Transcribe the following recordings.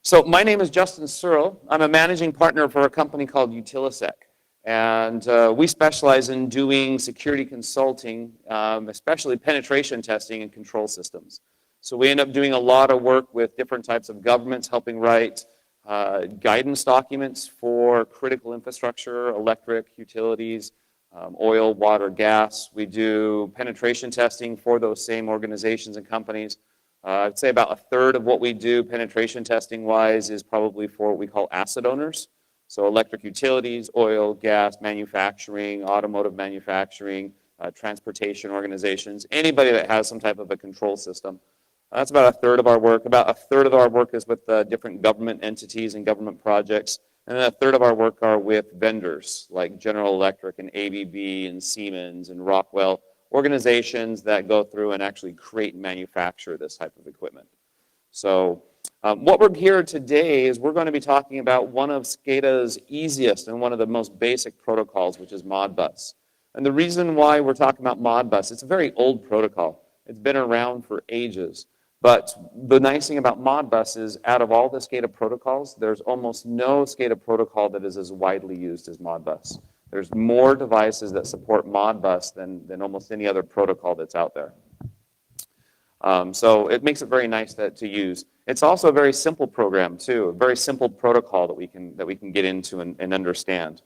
So my name is Justin Searle. I'm a managing partner for a company called Utilisec. And we specialize in doing security consulting, especially penetration testing and control systems. So we end up doing a lot of work with different types of governments, helping write guidance documents for critical infrastructure, electric, utilities, oil, water, gas. We do penetration testing for those same organizations and companies. I'd say about a third of what we do penetration testing wise is probably for what we call asset owners. So electric utilities, oil, gas, manufacturing, automotive manufacturing, transportation organizations, anybody that has some type of a control system. That's about a third of our work. About a third of our work is with different government entities and government projects. And then a third of our work are with vendors like General Electric and ABB and Siemens and Rockwell, organizations that go through and actually create and manufacture this type of equipment. So what we're here today is we're going to be talking about one of SCADA's easiest and one of the most basic protocols, which is Modbus. And the reason why we're talking about Modbus, it's a very old protocol. It's been around for ages. But the nice thing about Modbus is out of all the SCADA protocols, there's almost no SCADA protocol that is as widely used as Modbus. There's more devices that support Modbus than almost any other protocol that's out there. So it makes it very nice to use. It's also a very simple program too, a very simple protocol that we can get into and understand.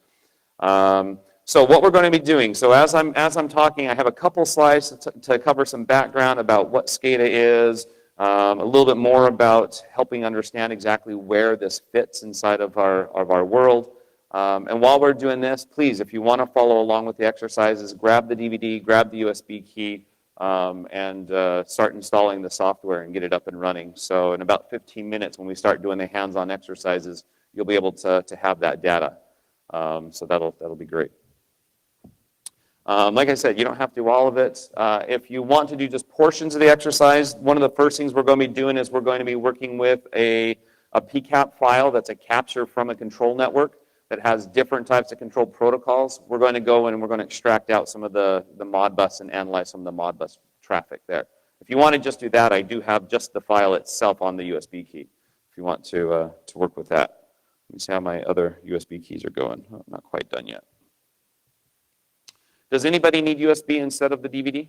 So what we're going to be doing, so as I'm talking, I have a couple slides to cover some background about what SCADA is, a little bit more about helping understand exactly where this fits inside of our world. And while we're doing this, please, if you want to follow along with the exercises, grab the DVD, grab the USB key, and start installing the software and get it up and running. So in about 15 minutes, when we start doing the hands-on exercises, you'll be able to have that data. So that'll be great. Like I said, you don't have to do all of it. If you want to do just portions of the exercise, one of the first things we're going to be doing is we're going to be working with a PCAP file that's a capture from a control network that has different types of control protocols. We're going to go in and we're going to extract out some of the Modbus and analyze some of the Modbus traffic there. If you want to just do that, I do have just the file itself on the USB key if you want to work with that. Let me see how my other USB keys are going. Oh, I'm not quite done yet. Does anybody need USB instead of the DVD? If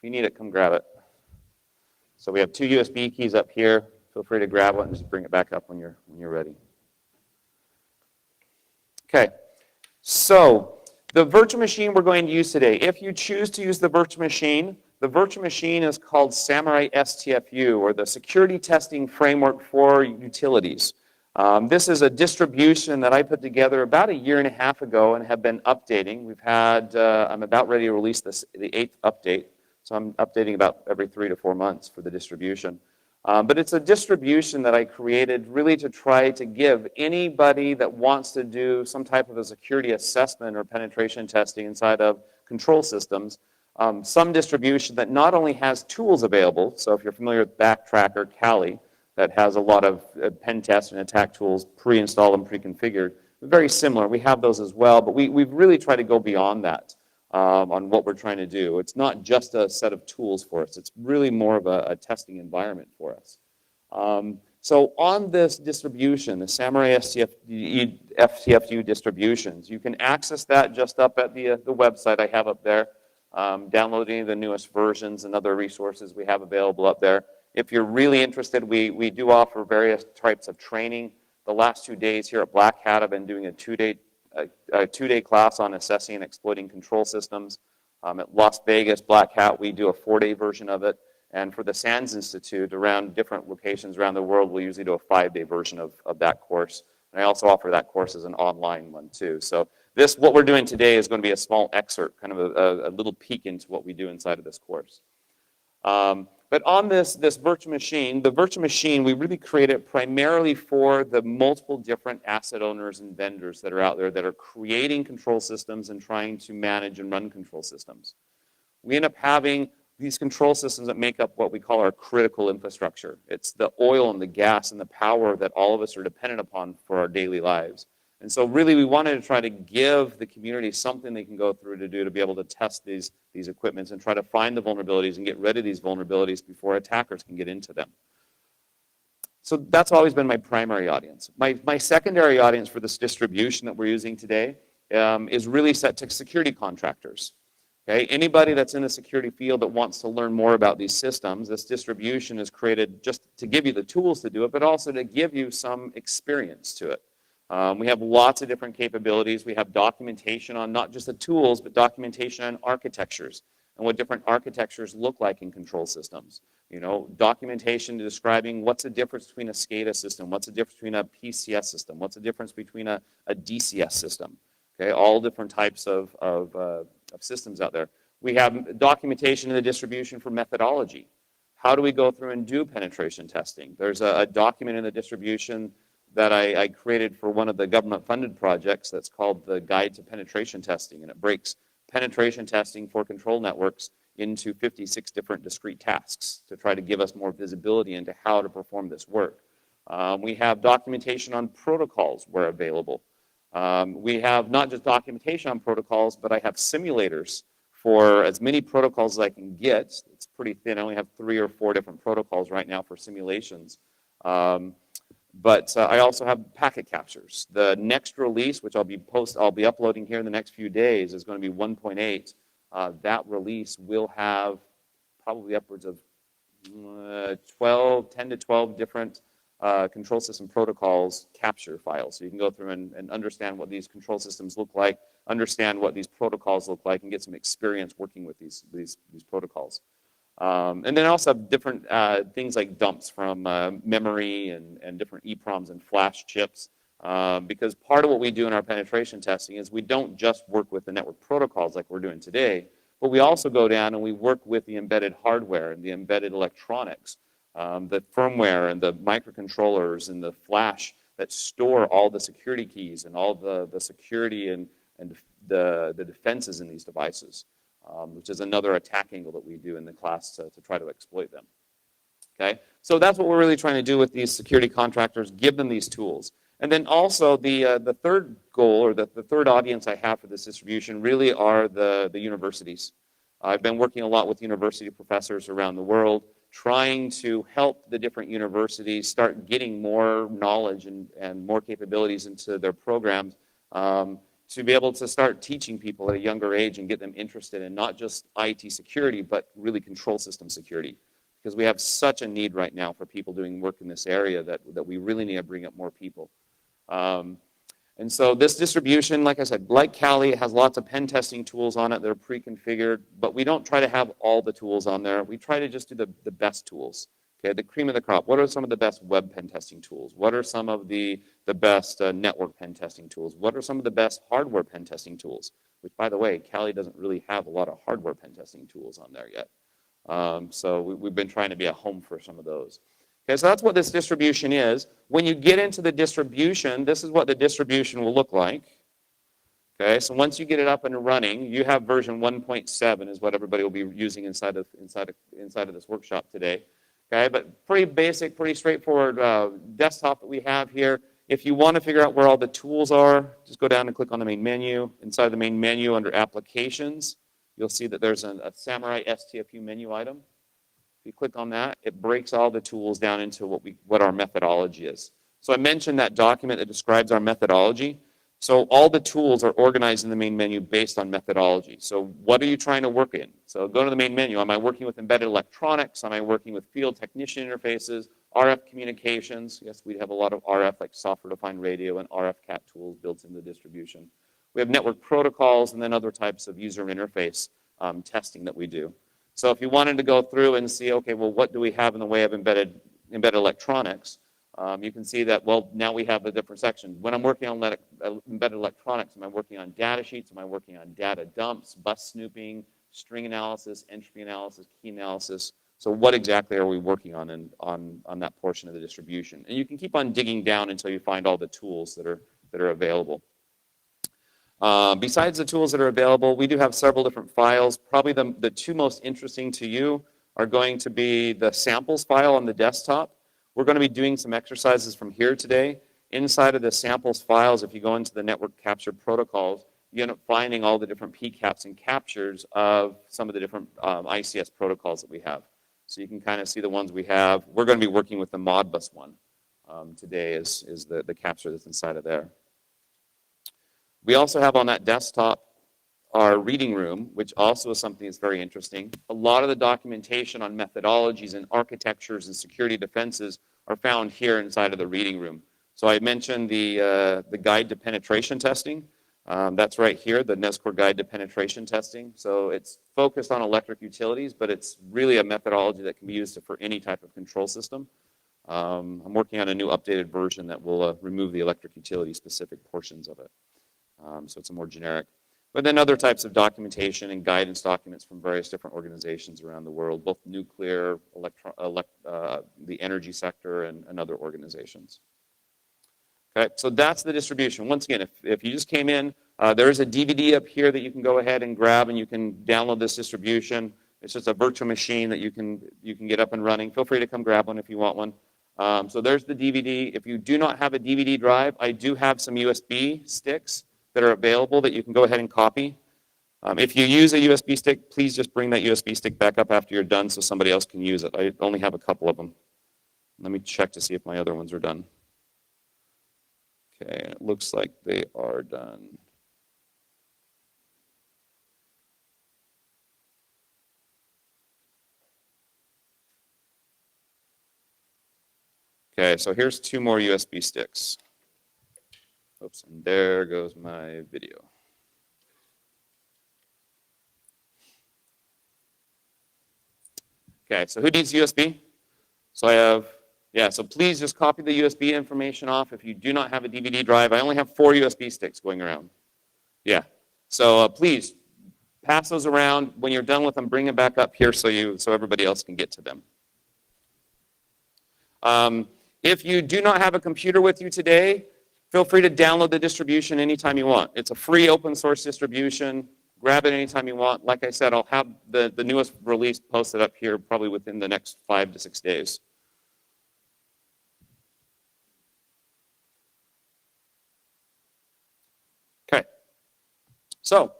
you need it, come grab it. So we have two USB keys up here. Feel free to grab one and just bring it back up when you're ready. Okay, so the virtual machine we're going to use today, if you choose to use the virtual machine is called Samurai STFU, or the Security Testing Framework for Utilities. This is a distribution that I put together about a year and a half ago and have been updating. We've had, I'm about ready to release the 8th update, so I'm updating about every 3 to 4 months for the distribution. But it's a distribution that I created really to try to give anybody that wants to do some type of a security assessment or penetration testing inside of control systems, some distribution that not only has tools available, so if you're familiar with Backtrack or Kali, that has a lot of pen test and attack tools pre-installed and pre-configured, very similar. We have those as well, but we've really tried to go beyond that. On what we're trying to do. It's not just a set of tools for us. It's really more of a testing environment for us. So on this distribution, the Samurai STFU distributions, you can access that just up at the website I have up there, downloading the newest versions and other resources we have available up there. If you're really interested, we do offer various types of training. The last 2 days here at Black Hat, I've been doing a two-day class on assessing and exploiting control systems. At Las Vegas, Black Hat, we do a 4-day version of it. And for the SANS Institute, around different locations around the world, we'll usually do a 5-day version of that course. And I also offer that course as an online one too. So what we're doing today is going to be a small excerpt, kind of a little peek into what we do inside of this course. But on this virtual machine, the virtual machine, we really create it primarily for the multiple different asset owners and vendors that are out there that are creating control systems and trying to manage and run control systems. We end up having these control systems that make up what we call our critical infrastructure. It's the oil and the gas and the power that all of us are dependent upon for our daily lives. And so really we wanted to try to give the community something they can go through to do to be able to test these equipments and try to find the vulnerabilities and get rid of these vulnerabilities before attackers can get into them. So that's always been my primary audience. My secondary audience for this distribution that we're using today is really set to security contractors. Okay? Anybody that's in the security field that wants to learn more about these systems, this distribution is created just to give you the tools to do it, but also to give you some experience to it. We have lots of different capabilities. We have documentation on not just the tools, but documentation on architectures and what different architectures look like in control systems. You know, documentation describing what's the difference between a SCADA system, what's the difference between a PCS system, what's the difference between a DCS system. Okay, all different types of systems out there. We have documentation in the distribution for methodology. How do we go through and do penetration testing? There's a document in the distribution that I created for one of the government-funded projects that's called the Guide to Penetration Testing, and it breaks penetration testing for control networks into 56 different discrete tasks to try to give us more visibility into how to perform this work. We have documentation on protocols where available. We have not just documentation on protocols, but I have simulators for as many protocols as I can get. It's pretty thin. I only have 3 or 4 different protocols right now for simulations. But I also have packet captures. The next release, which I'll be uploading here in the next few days, is going to be 1.8. That release will have probably upwards of 10 to 12 different control system protocols capture files. So you can go through and understand what these control systems look like, understand what these protocols look like, and get some experience working with these protocols. And then also have different things like dumps from memory and different EEPROMs and flash chips. Because part of what we do in our penetration testing is we don't just work with the network protocols like we're doing today, but we also go down and we work with the embedded hardware and the embedded electronics, the firmware and the microcontrollers and the flash that store all the security keys and all the security and the defenses in these devices. Which is another attack angle that we do in the class to try to exploit them. Okay, so that's what we're really trying to do with these security contractors, give them these tools. And then also the third goal, or the third audience I have for this distribution really are the universities. I've been working a lot with university professors around the world, trying to help the different universities start getting more knowledge and more capabilities into their programs, to be able to start teaching people at a younger age and get them interested in not just IT security, but really control system security. Because we have such a need right now for people doing work in this area that we really need to bring up more people. And so this distribution, like I said, like Kali, it has lots of pen testing tools on it that are pre-configured, but we don't try to have all the tools on there. We try to just do the best tools. Okay, the cream of the crop. What are some of the best web pen testing tools? What are some of the best network pen testing tools? What are some of the best hardware pen testing tools? Which, by the way, Kali doesn't really have a lot of hardware pen testing tools on there yet. So we've been trying to be a home for some of those. Okay, so that's what this distribution is. When you get into the distribution, this is what the distribution will look like. Okay, so once you get it up and running, you have version 1.7 is what everybody will be using inside of this workshop today. Okay, but pretty basic, pretty straightforward desktop that we have here. If you want to figure out where all the tools are, just go down and click on the main menu. Inside the main menu under Applications, you'll see that there's a Samurai STFU menu item. If you click on that, it breaks all the tools down into what our methodology is. So I mentioned that document that describes our methodology. So all the tools are organized in the main menu based on methodology. So what are you trying to work in? So go to the main menu. Am I working with embedded electronics? Am I working with field technician interfaces, RF communications? Yes, we have a lot of RF, like software-defined radio and RF CAT tools built into the distribution. We have network protocols and then other types of user interface testing that we do. So if you wanted to go through and see, okay, well, what do we have in the way of embedded electronics? You can see that, well, now we have a different section. When I'm working on embedded electronics, am I working on data sheets? Am I working on data dumps, bus snooping, string analysis, entropy analysis, key analysis? So what exactly are we working on on that portion of the distribution? And you can keep on digging down until you find all the tools that are available. Besides the tools that are available, we do have several different files. Probably the two most interesting to you are going to be the samples file on the desktop. We're going to be doing some exercises from here today. Inside of the samples files, if you go into the network capture protocols, you end up finding all the different PCAPs and captures of some of the different ICS protocols that we have. So you can kind of see the ones we have. We're going to be working with the Modbus one. today is the capture that's inside of there. We also have on that desktop our reading room, which also is something that's very interesting. A lot of the documentation on methodologies and architectures and security defenses are found here inside of the reading room. So I mentioned the guide to penetration testing. That's right here, the NESCOR guide to penetration testing. So it's focused on electric utilities, but it's really a methodology that can be used for any type of control system. I'm working on a new updated version that will remove the electric utility specific portions of it. So it's a more generic. But then other types of documentation and guidance documents from various different organizations around the world, both nuclear, the energy sector, and other organizations. Okay, so that's the distribution. Once again, if you just came in, there's a DVD up here that you can go ahead and grab, and you can download this distribution. It's just a virtual machine that you can get up and running. Feel free to come grab one if you want one. So there's the DVD. If you do not have a DVD drive, I do have some USB sticks that are available that you can go ahead and copy. If you use a USB stick, please just bring that USB stick back up after you're done so somebody else can use it. I only have a couple of them. Let me check to see if my other ones are done. Okay, it looks like they are done. Okay, so here's 2 more USB sticks. Oops, and there goes my video. Okay, so who needs USB? So I have, so please just copy the USB information off. If you do not have a DVD drive, I only have 4 USB sticks going around. Yeah, so please pass those around. When you're done with them, bring them back up here so everybody else can get to them. If you do not have a computer with you today, feel free to download the distribution anytime you want. It's a free open source distribution. Grab it anytime you want. Like I said, I'll have the newest release posted up here probably within the next 5 to 6 days. Okay. So,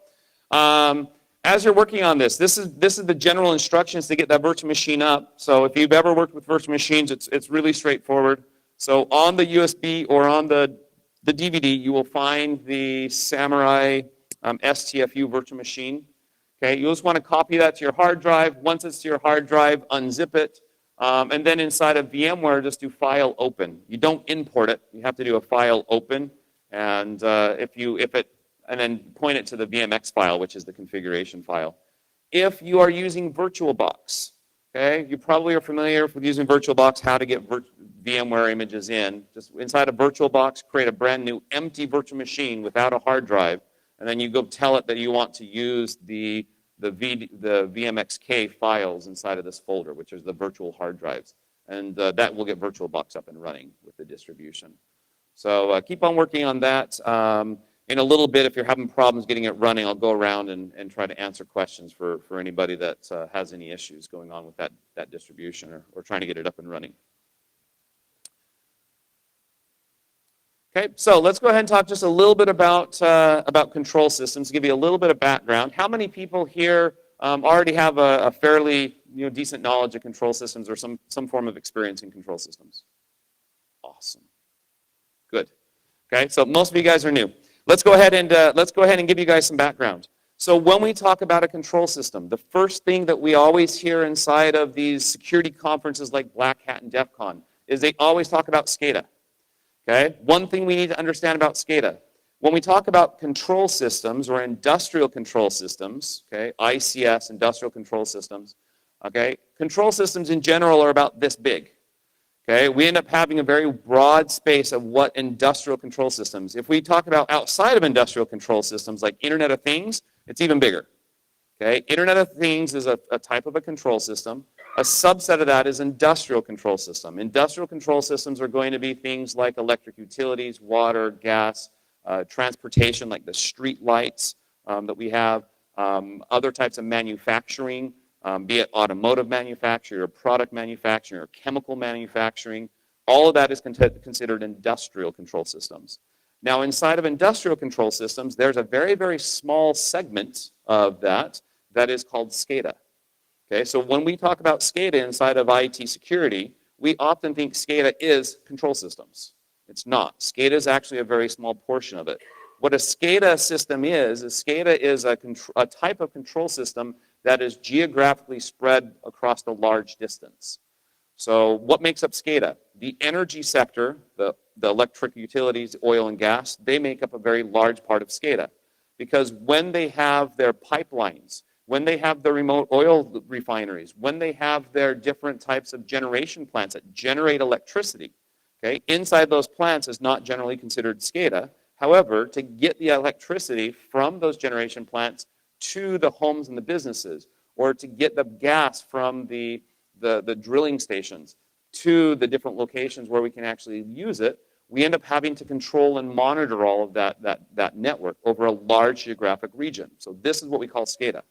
as you're working on this is the general instructions to get that virtual machine up. So if you've ever worked with virtual machines, it's really straightforward. So on the USB or on the DVD, you will find the Samurai STFU virtual machine. Okay, you just want to copy that to your hard drive. Once it's to your hard drive, unzip it, and then inside of VMware, just do file open. You don't import it. You have to do a file open, and and then point it to the VMX file, which is the configuration file. If you are using VirtualBox, okay, you probably are familiar with using VirtualBox, how to get VMware images in. Just inside of VirtualBox, create a brand new empty virtual machine without a hard drive, and then you go tell it that you want to use the VMXK files inside of this folder, which is the virtual hard drives. And that will get VirtualBox up and running with the distribution. So keep on working on that. In a little bit, if you're having problems getting it running, I'll go around and try to answer questions for anybody that has any issues going on with that distribution or trying to get it up and running. Okay, so let's go ahead and talk just a little bit about control systems, to give you a little bit of background. How many people here already have a fairly decent knowledge of control systems or some form of experience in control systems? Awesome. Good. Okay, so most of you guys are new. Let's go ahead and give you guys some background. So when we talk about a control system, the first thing that we always hear inside of these security conferences like Black Hat and DEF CON is they always talk about SCADA. Okay? One thing we need to understand about SCADA, when we talk about control systems or industrial control systems, okay, ICS, industrial control systems, okay, control systems in general are about this big. Okay, we end up having a very broad space of what industrial control systems. If we talk about outside of industrial control systems like Internet of Things, it's even bigger. Okay, Internet of Things is a type of a control system. A subset of that is industrial control system. Industrial control systems are going to be things like electric utilities, water, gas, transportation like the street lights that we have, other types of manufacturing, be it automotive manufacturing or product manufacturing or chemical manufacturing. All of that is considered industrial control systems. Now, inside of industrial control systems, there's a very, very small segment of that is called SCADA. Okay, so when we talk about SCADA inside of IT security, we often think SCADA is control systems. It's not. SCADA is actually a very small portion of it. What a SCADA system is SCADA is a type of control system that is geographically spread across a large distance. So what makes up SCADA? The energy sector, the electric utilities, oil and gas, they make up a very large part of SCADA. Because when they have their pipelines, when they have the remote oil refineries, when they have their different types of generation plants that generate electricity, okay, inside those plants is not generally considered SCADA. However, to get the electricity from those generation plants to the homes and the businesses, or to get the gas from the drilling stations to the different locations where we can actually use it, we end up having to control and monitor all of that network over a large geographic region. So this is what we call SCADA.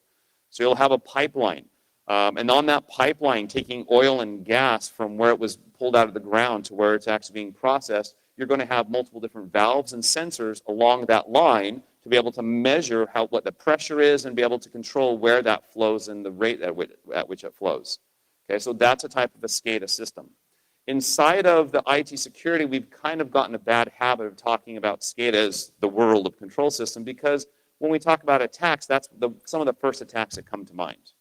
So you'll have a pipeline, and on that pipeline, taking oil and gas from where it was pulled out of the ground to where it's actually being processed, you're going to have multiple different valves and sensors along that line to be able to measure what the pressure is and be able to control where that flows and the rate at which it flows. Okay, so that's a type of a SCADA system. Inside of the IT security, we've kind of gotten a bad habit of talking about SCADA as the world of control system, because when we talk about attacks, that's some of the first attacks that come to mind.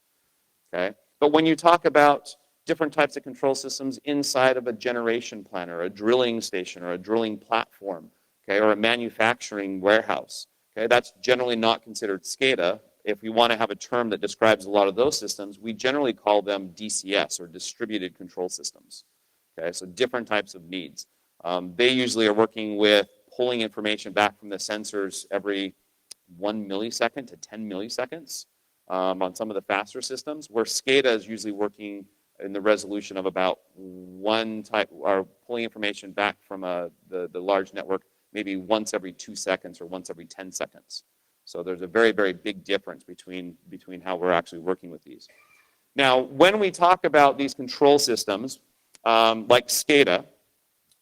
Okay? But when you talk about different types of control systems inside of a generation plant or a drilling station or a drilling platform, okay, or a manufacturing warehouse, okay, that's generally not considered SCADA. If we want to have a term that describes a lot of those systems, we generally call them DCS, or distributed control systems. Okay, so different types of needs. They usually are working with pulling information back from the sensors every 1 millisecond to 10 milliseconds on some of the faster systems, where SCADA is usually working in the resolution of about one type, or pulling information back from the large network maybe once every 2 seconds or once every 10 seconds. So there's a very, very big difference between how we're actually working with these. Now, when we talk about these control systems, like SCADA,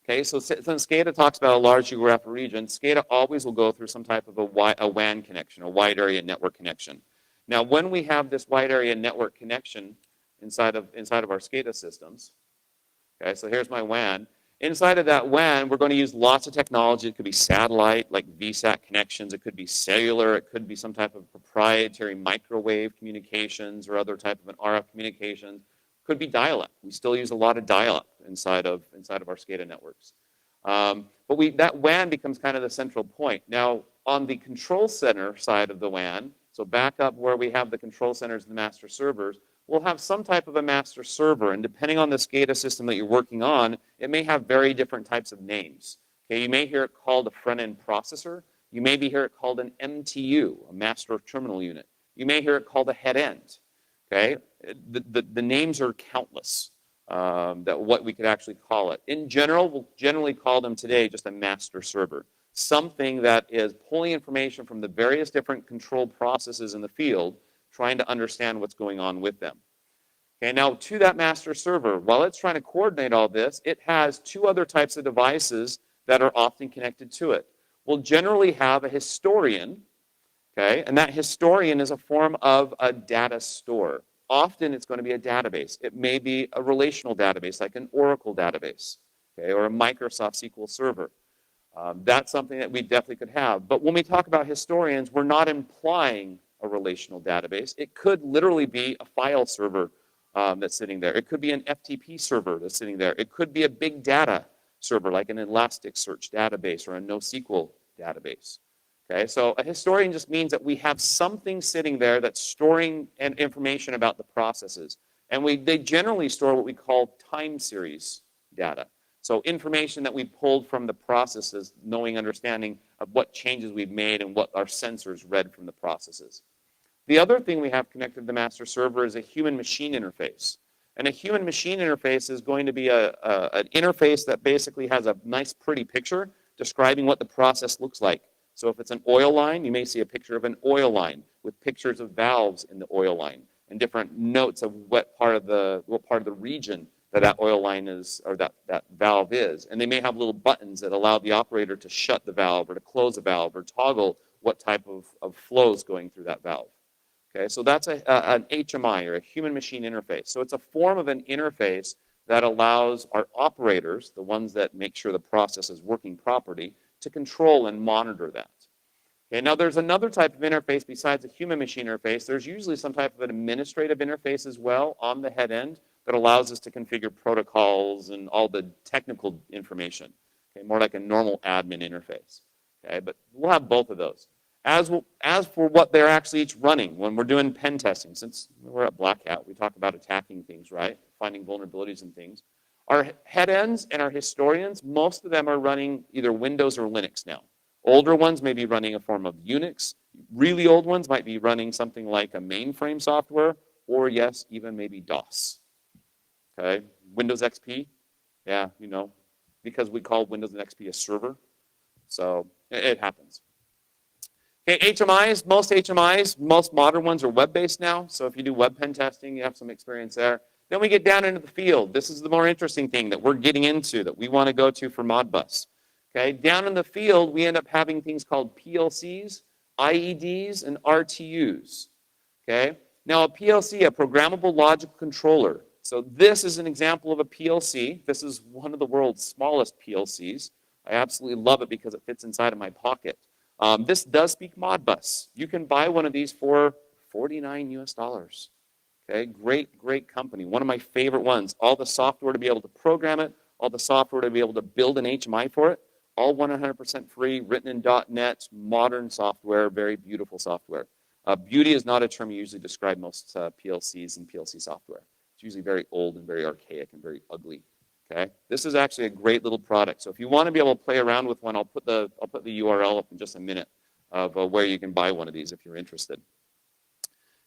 okay, so since SCADA talks about a large geographic region, SCADA always will go through some type of a WAN connection, a wide area network connection. Now, when we have this wide area network connection inside of our SCADA systems, okay, so here's my WAN. Inside of that WAN, we're going to use lots of technology. It could be satellite, like VSAT connections. It could be cellular. It could be some type of proprietary microwave communications or other type of an RF communications. Could be dial-up. We still use a lot of dial-up inside of our SCADA networks. But that WAN becomes kind of the central point. Now, on the control center side of the WAN, so back up where we have the control centers and the master servers, we'll have some type of a master server, and depending on the SCADA system that you're working on, it may have very different types of names. Okay, you may hear it called a front-end processor. You may hear it called an MTU, a master terminal unit. You may hear it called a head end. Okay, the names are countless. That what we could actually call it. In general, we'll generally call them today just a master server. Something that is pulling information from the various different control processes in the field, trying to understand what's going on with them. Okay, now to that master server, while it's trying to coordinate all this, it has two other types of devices that are often connected to it. We'll generally have a historian, okay, and that historian is a form of a data store. Often it's going to be a database. It may be a relational database, like an Oracle database, okay, or a Microsoft SQL Server. That's something that we definitely could have. But when we talk about historians, we're not implying a relational database. It could literally be a file server that's sitting there. It could be an FTP server that's sitting there. It could be a big data server, like an Elasticsearch database or a NoSQL database. Okay, so a historian just means that we have something sitting there that's storing information about the processes. And they generally store what we call time series data. So information that we pulled from the processes, knowing, understanding of what changes we've made and what our sensors read from the processes. The other thing we have connected to the master server is a human-machine interface. And a human-machine interface is going to be an interface that basically has a nice, pretty picture describing what the process looks like. So if it's an oil line, you may see a picture of an oil line with pictures of valves in the oil line and different notes of what part of the region that oil line is, or that valve is. And they may have little buttons that allow the operator to shut the valve or to close the valve or toggle what type of flow is going through that valve. Okay, so that's an HMI, or a human-machine interface. So it's a form of an interface that allows our operators, the ones that make sure the process is working properly, to control and monitor that. Okay, now there's another type of interface besides a human-machine interface. There's usually some type of an administrative interface as well on the head end that allows us to configure protocols and all the technical information. Okay, more like a normal admin interface. Okay, but we'll have both of those. As for what they're actually each running, when we're doing pen testing, since we're at Black Hat, we talk about attacking things, right? Finding vulnerabilities and things. Our head ends and our historians, most of them are running either Windows or Linux now. Older ones may be running a form of Unix. Really old ones might be running something like a mainframe software, or yes, even maybe DOS. Okay, Windows XP, yeah, you know, because we call Windows and XP a server. So it happens. Okay, HMIs, most modern ones are web-based now. So if you do web pen testing, you have some experience there. Then we get down into the field. This is the more interesting thing that we're getting into that we want to go to for Modbus. Okay, down in the field, we end up having things called PLCs, IEDs, and RTUs. Okay, now a PLC, a programmable logic controller. So this is an example of a PLC. This is one of the world's smallest PLCs. I absolutely love it because it fits inside of my pocket. This does speak Modbus. You can buy one of these for $49 US. Okay, great company. One of my favorite ones. All the software to be able to program it, all the software to be able to build an HMI for it, all 100% free, written in .NET, modern software, very beautiful software. Beauty is not a term you usually describe most PLCs and PLC software. It's usually very old and very archaic and very ugly. Okay, this is actually a great little product. So if you want to be able to play around with one, I'll put the URL up in just a minute of where you can buy one of these if you're interested.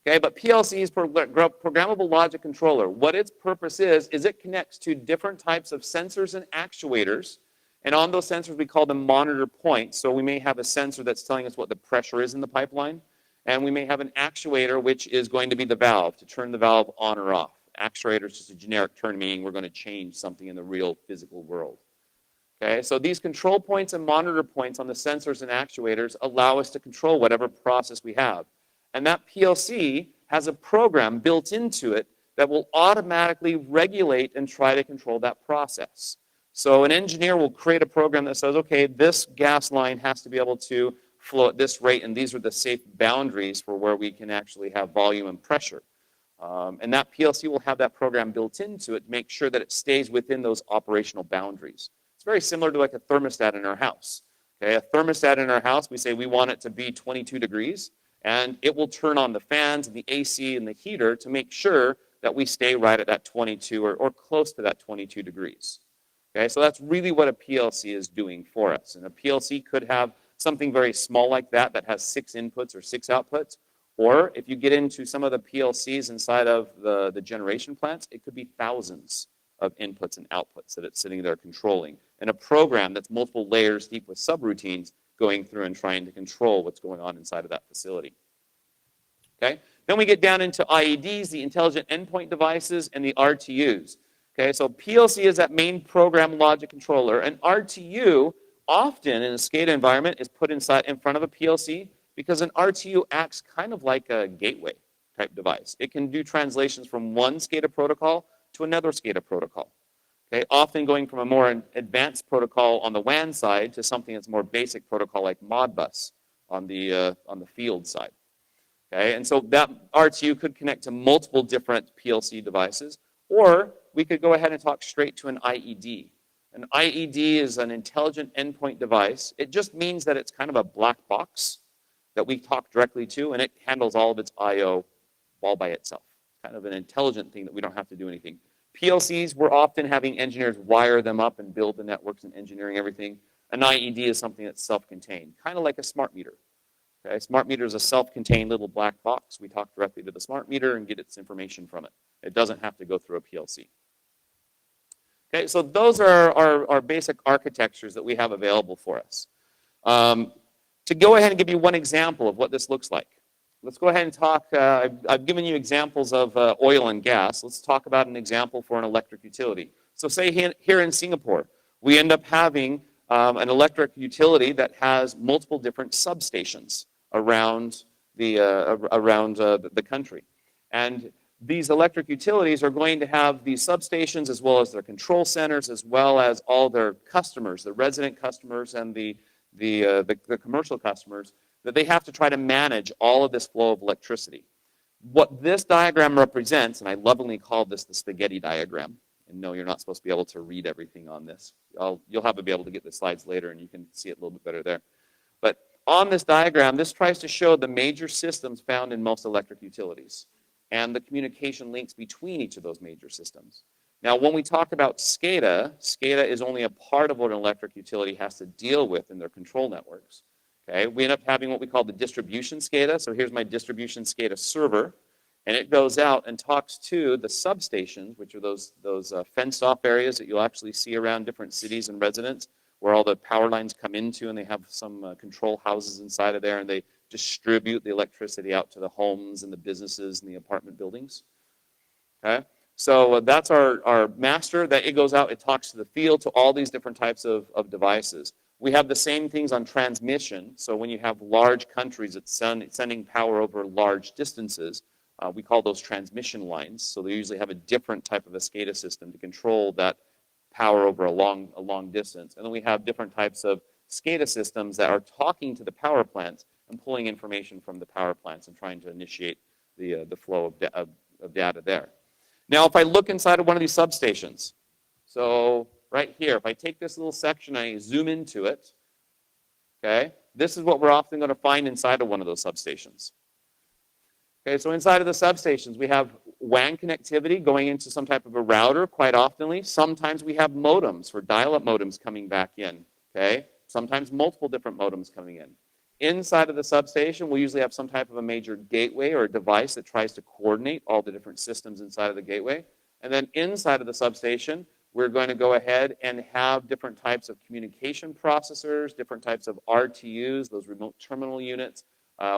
Okay, but PLC is programmable logic controller. What its purpose is it connects to different types of sensors and actuators. And on those sensors, we call them monitor points. So we may have a sensor that's telling us what the pressure is in the pipeline. And we may have an actuator, which is going to be the valve, to turn the valve on or off. Actuator is just a generic term, meaning we're going to change something in the real physical world. Okay, so these control points and monitor points on the sensors and actuators allow us to control whatever process we have. And that PLC has a program built into it that will automatically regulate and try to control that process. So an engineer will create a program that says, okay, this gas line has to be able to flow at this rate, and these are the safe boundaries for where we can actually have volume and pressure. And that PLC will have that program built into it to make sure that it stays within those operational boundaries. It's very similar to like a thermostat in our house. Okay, a thermostat in our house, we say we want it to be 22 degrees, and it will turn on the fans and the AC and the heater to make sure that we stay right at that 22 or close to that 22 degrees. Okay, so that's really what a PLC is doing for us. And a PLC could have something very small like that that has 6 inputs or 6 outputs. Or if you get into some of the PLCs inside of the generation plants, it could be thousands of inputs and outputs that it's sitting there controlling. And a program that's multiple layers deep with subroutines going through and trying to control what's going on inside of that facility. Okay? Then we get down into IEDs, the intelligent endpoint devices, and the RTUs. Okay, so PLC is that main program logic controller. An RTU, often in a SCADA environment, is put in front of a PLC because an RTU acts kind of like a gateway type device. It can do translations from one SCADA protocol to another SCADA protocol. Okay, often going from a more advanced protocol on the WAN side to something that's more basic protocol like Modbus on the field side. Okay, and so that RTU could connect to multiple different PLC devices, or we could go ahead and talk straight to an IED. An IED is an intelligent endpoint device. It just means that it's kind of a black box that we talk directly to, and it handles all of its I/O all by itself. Kind of an intelligent thing that we don't have to do anything. PLCs, we're often having engineers wire them up and build the networks and engineering everything. An IED is something that's self-contained, kind of like a smart meter. Okay? Smart meter is a self-contained little black box. We talk directly to the smart meter and get its information from it. It doesn't have to go through a PLC. Okay, so those are our basic architectures that we have available for us. To go ahead and give you one example of what this looks like. Let's go ahead and talk, I've given you examples of oil and gas. Let's talk about an example for an electric utility. So say here in Singapore, we end up having an electric utility that has multiple different substations around the country. And these electric utilities are going to have these substations as well as their control centers, as well as all their customers, the resident customers and the commercial customers, that they have to try to manage all of this flow of electricity. What this diagram represents, and I lovingly call this the spaghetti diagram, and no, you're not supposed to be able to read everything on this. You'll have to be able to get the slides later, and you can see it a little bit better there. But on this diagram, this tries to show the major systems found in most electric utilities and the communication links between each of those major systems. Now, when we talk about SCADA, SCADA is only a part of what an electric utility has to deal with in their control networks. Okay, we end up having what we call the distribution SCADA. So here's my distribution SCADA server, and it goes out and talks to the substations, which are those fenced-off areas that you'll actually see around different cities and residents, where all the power lines come into, and they have some control houses inside of there, and they distribute the electricity out to the homes and the businesses and the apartment buildings. Okay, so that's our master. That it goes out, it talks to the field, to all these different types of devices. We have the same things on transmission. So when you have large countries that's sending power over large distances, we call those transmission lines. So they usually have a different type of a SCADA system to control that power over a long distance. And then we have different types of SCADA systems that are talking to the power plants and pulling information from the power plants and trying to initiate the flow of data there. Now, if I look inside of one of these substations, so right here, if I take this little section, I zoom into it, okay, this is what we're often going to find inside of one of those substations. Okay, so inside of the substations, we have WAN connectivity going into some type of a router quite oftenly. Sometimes we have modems for dial-up modems coming back in, okay? Sometimes multiple different modems coming in. Inside of the substation, we'll usually have some type of a major gateway or a device that tries to coordinate all the different systems inside of the gateway. And then inside of the substation, we're going to go ahead and have different types of communication processors, different types of RTUs, those remote terminal units.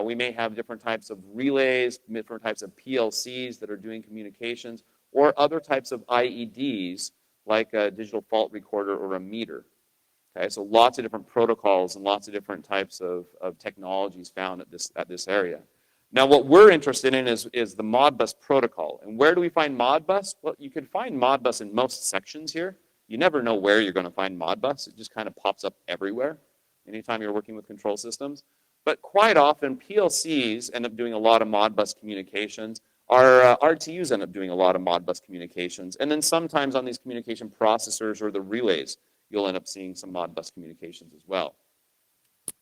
We may have different types of relays, different types of PLCs that are doing communications, or other types of IEDs, like a digital fault recorder or a meter. Okay, so lots of different protocols and lots of different types of technologies found at this area. Now, what we're interested in is the Modbus protocol. And where do we find Modbus? Well, you can find Modbus in most sections here. You never know where you're going to find Modbus. It just kind of pops up everywhere anytime you're working with control systems. But quite often, PLCs end up doing a lot of Modbus communications. Our RTUs end up doing a lot of Modbus communications. And then sometimes on these communication processors or the relays, you'll end up seeing some Modbus communications as well.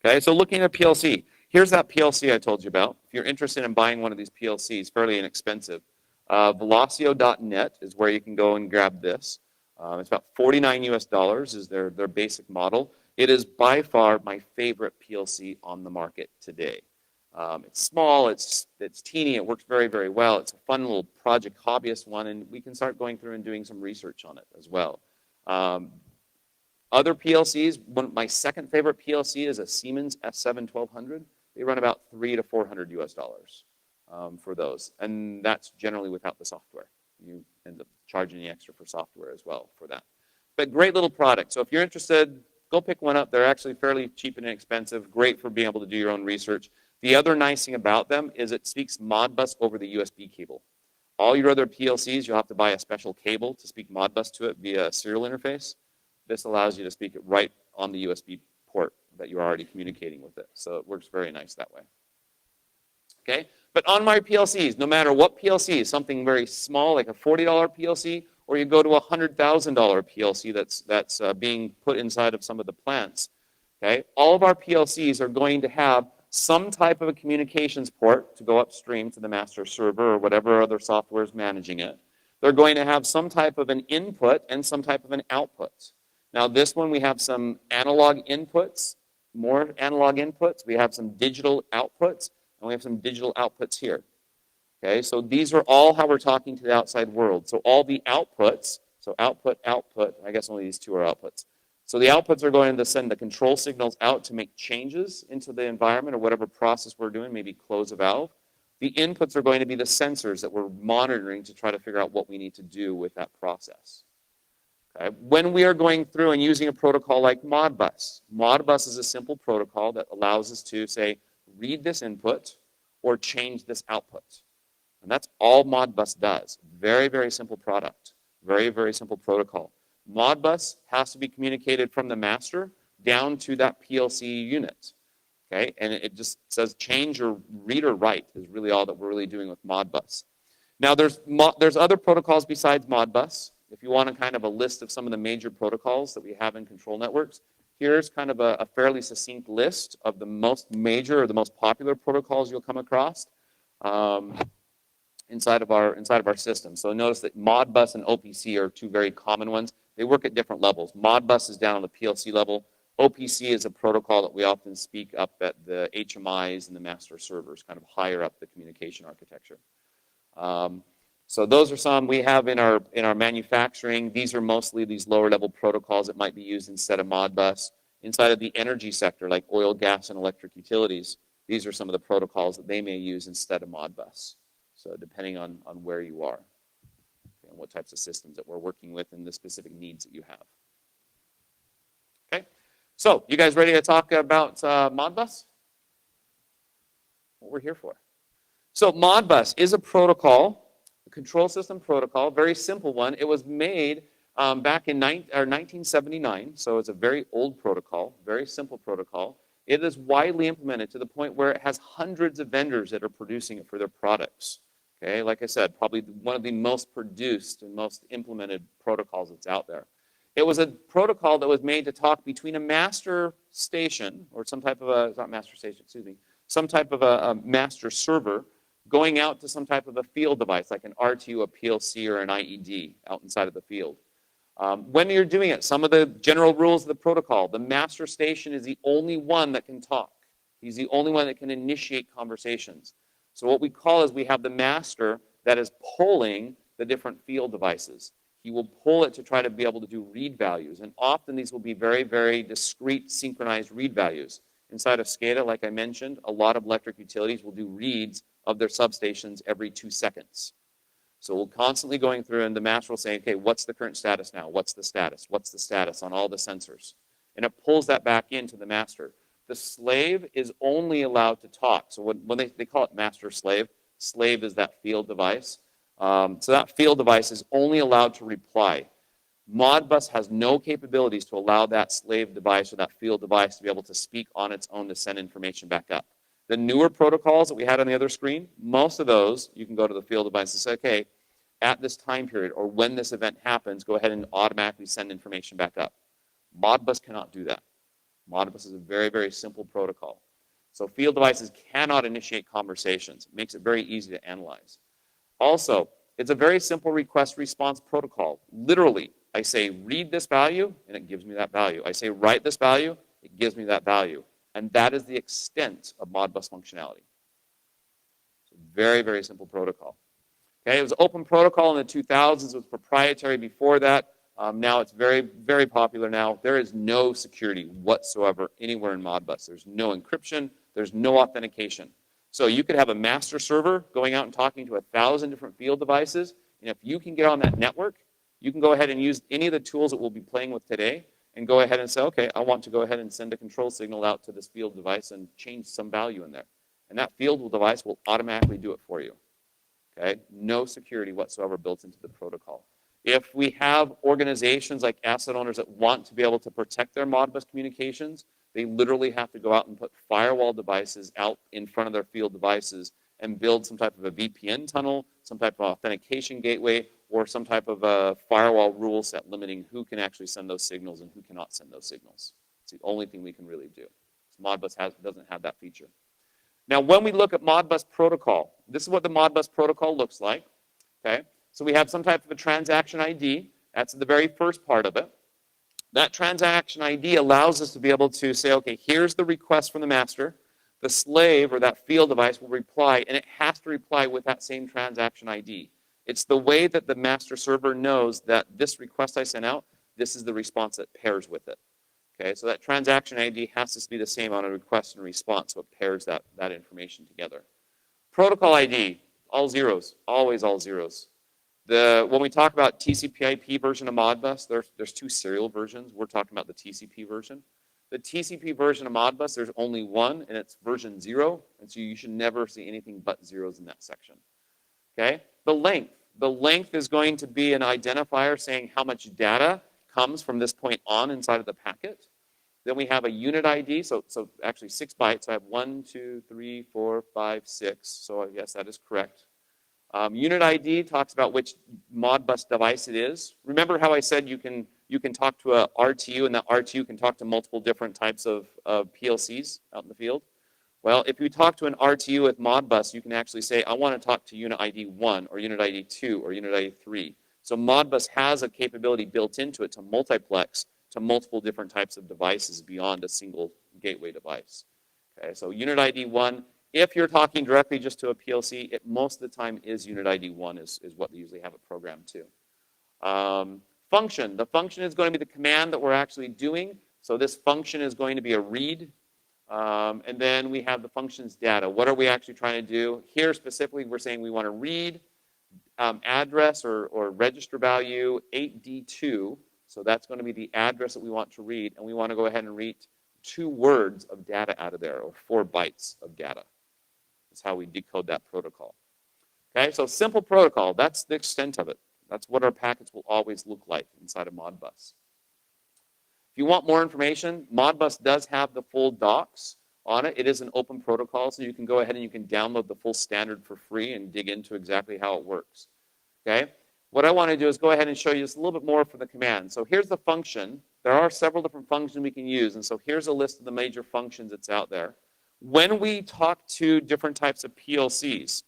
Okay, so looking at PLC. Here's that PLC I told you about. If you're interested in buying one of these PLCs, fairly inexpensive, Velocio.net is where you can go and grab this. It's about $49 US is their basic model. It is by far my favorite PLC on the market today. It's small, it's teeny, it works very, very well. It's a fun little project hobbyist one, and we can start going through and doing some research on it as well. Other PLCs, my second favorite PLC is a Siemens S7 1200. They run about $300 to $400 US for those, and that's generally without the software. You end up charging the extra for software as well for that. But great little product. So if you're interested, go pick one up. They're actually fairly cheap and inexpensive. Great for being able to do your own research. The other nice thing about them is it speaks Modbus over the USB cable. All your other PLCs, you'll have to buy a special cable to speak Modbus to it via a serial interface. This allows you to speak it right on the USB port that you're already communicating with it. So it works very nice that way. Okay, but on my PLCs, no matter what PLC, something very small like a $40 PLC, or you go to a $100,000 PLC that's being put inside of some of the plants, okay, all of our PLCs are going to have some type of a communications port to go upstream to the master server or whatever other software is managing it. They're going to have some type of an input and some type of an output. Now this one we have some analog inputs, more analog inputs. We have some digital outputs, and we have some digital outputs here. Okay, so these are all how we're talking to the outside world. So all the outputs, so output, output, I guess only these two are outputs. So the outputs are going to send the control signals out to make changes into the environment or whatever process we're doing, maybe close a valve. The inputs are going to be the sensors that we're monitoring to try to figure out what we need to do with that process. Okay. When we are going through and using a protocol like Modbus, Modbus is a simple protocol that allows us to say, read this input or change this output. And that's all Modbus does. Very, very simple product. Very, very simple protocol. Modbus has to be communicated from the master down to that PLC unit. Okay, and it just says change or read or write is really all that we're really doing with Modbus. Now there's other protocols besides Modbus. If you want a kind of a list of some of the major protocols that we have in control networks, here's kind of a fairly succinct list of the most major or the most popular protocols you'll come across inside of our system. So notice that Modbus and OPC are two very common ones. They work at different levels. Modbus is down on the PLC level. OPC is a protocol that we often speak up at the HMIs and the master servers, kind of higher up the communication architecture. So those are some we have in our manufacturing. These are mostly these lower level protocols that might be used instead of Modbus. Inside of the energy sector, like oil, gas, and electric utilities, these are some of the protocols that they may use instead of Modbus. So depending on where you are and what types of systems that we're working with and the specific needs that you have. Okay, so you guys ready to talk about Modbus? What we're here for. So Modbus is a protocol, a control system protocol, very simple one. It was made back in 1979, so it's a very old protocol, very simple protocol. It is widely implemented to the point where it has hundreds of vendors that are producing it for their products. Okay, like I said, probably one of the most produced and most implemented protocols that's out there. It was a protocol that was made to talk between a master station or some type of a, not master station, excuse me, some type of a master server going out to some type of a field device like an RTU, a PLC, or an IED out inside of the field. When you're doing it, some of the general rules of the protocol, the master station is the only one that can talk. He's the only one that can initiate conversations. So what we call is we have the master that is pulling the different field devices. He will pull it to try to be able to do read values. And often these will be very, very discrete, synchronized read values. Inside of SCADA, like I mentioned, a lot of electric utilities will do reads of their substations every 2 seconds. So we're constantly going through and the master will say, okay, what's the current status now? What's the status? What's the status on all the sensors? And it pulls that back into the master. The slave is only allowed to talk. So when they call it master slave, slave is that field device. So that field device is only allowed to reply. Modbus has no capabilities to allow that slave device or that field device to be able to speak on its own to send information back up. The newer protocols that we had on the other screen, most of those, you can go to the field device and say, okay, at this time period or when this event happens, go ahead and automatically send information back up. Modbus cannot do that. Modbus is a very, very simple protocol. So field devices cannot initiate conversations. It makes it very easy to analyze. Also, it's a very simple request response protocol. Literally, I say read this value and it gives me that value. I say write this value, it gives me that value. And that is the extent of Modbus functionality. So very, very simple protocol. Okay, it was an open protocol in the 2000s. It was proprietary before that. Now it's very, very popular now. There is no security whatsoever anywhere in Modbus. There's no encryption. There's no authentication. So you could have a master server going out and talking to 1,000 different field devices. And if you can get on that network, you can go ahead and use any of the tools that we'll be playing with today and go ahead and say, okay, I want to go ahead and send a control signal out to this field device and change some value in there. And that field device will automatically do it for you. Okay? No security whatsoever built into the protocol. If we have organizations like asset owners that want to be able to protect their Modbus communications, they literally have to go out and put firewall devices out in front of their field devices and build some type of a VPN tunnel, some type of authentication gateway, or some type of a firewall rule set limiting who can actually send those signals and who cannot send those signals. It's the only thing we can really do. Modbus doesn't have that feature. Now, when we look at Modbus protocol, this is what the Modbus protocol looks like. Okay, so we have some type of a transaction ID. That's the very first part of it. That transaction ID allows us to be able to say, okay, here's the request from the master. The slave or that field device will reply, and it has to reply with that same transaction ID. It's the way that the master server knows that this request I sent out, this is the response that pairs with it. Okay, so that transaction ID has to be the same on a request and response, so it pairs that information together. Protocol ID, all zeros, always all zeros. When we talk about TCP/IP version of Modbus, there's 2 serial versions. We're talking about the TCP version. The TCP version of Modbus, there's only one, and it's version 0, and so you should never see anything but zeros in that section. Okay? The length. The length is going to be an identifier saying how much data comes from this point on inside of the packet. Then we have a unit ID, so actually 6 bytes. I have 1, 2, 3, 4, 5, 6. So I guess that is correct. Unit ID talks about which Modbus device it is. Remember how I said you can talk to a RTU, and that RTU can talk to multiple different types of PLCs out in the field? Well, if you talk to an RTU with Modbus, you can actually say, I want to talk to unit ID 1 or unit ID 2 or unit ID 3. So Modbus has a capability built into it to multiplex to multiple different types of devices beyond a single gateway device. Okay, so unit ID 1, if you're talking directly just to a PLC, it most of the time is unit ID 1 is what they usually have it programmed to. Function. The function is going to be the command that we're actually doing. So this function is going to be a read. And then we have the function's data. What are we actually trying to do? Here specifically, we're saying we want to read address or register value 8D2. So that's going to be the address that we want to read. And we want to go ahead and read 2 words of data out of there, or 4 bytes of data. That's how we decode that protocol. Okay, so simple protocol. That's the extent of it. That's what our packets will always look like inside of Modbus. If you want more information, Modbus does have the full docs on it. It is an open protocol, so you can go ahead and you can download the full standard for free and dig into exactly how it works. Okay? What I want to do is go ahead and show you just a little bit more for the command. So here's the function. There are several different functions we can use, and so here's a list of the major functions that's out there. When we talk to different types of PLCs,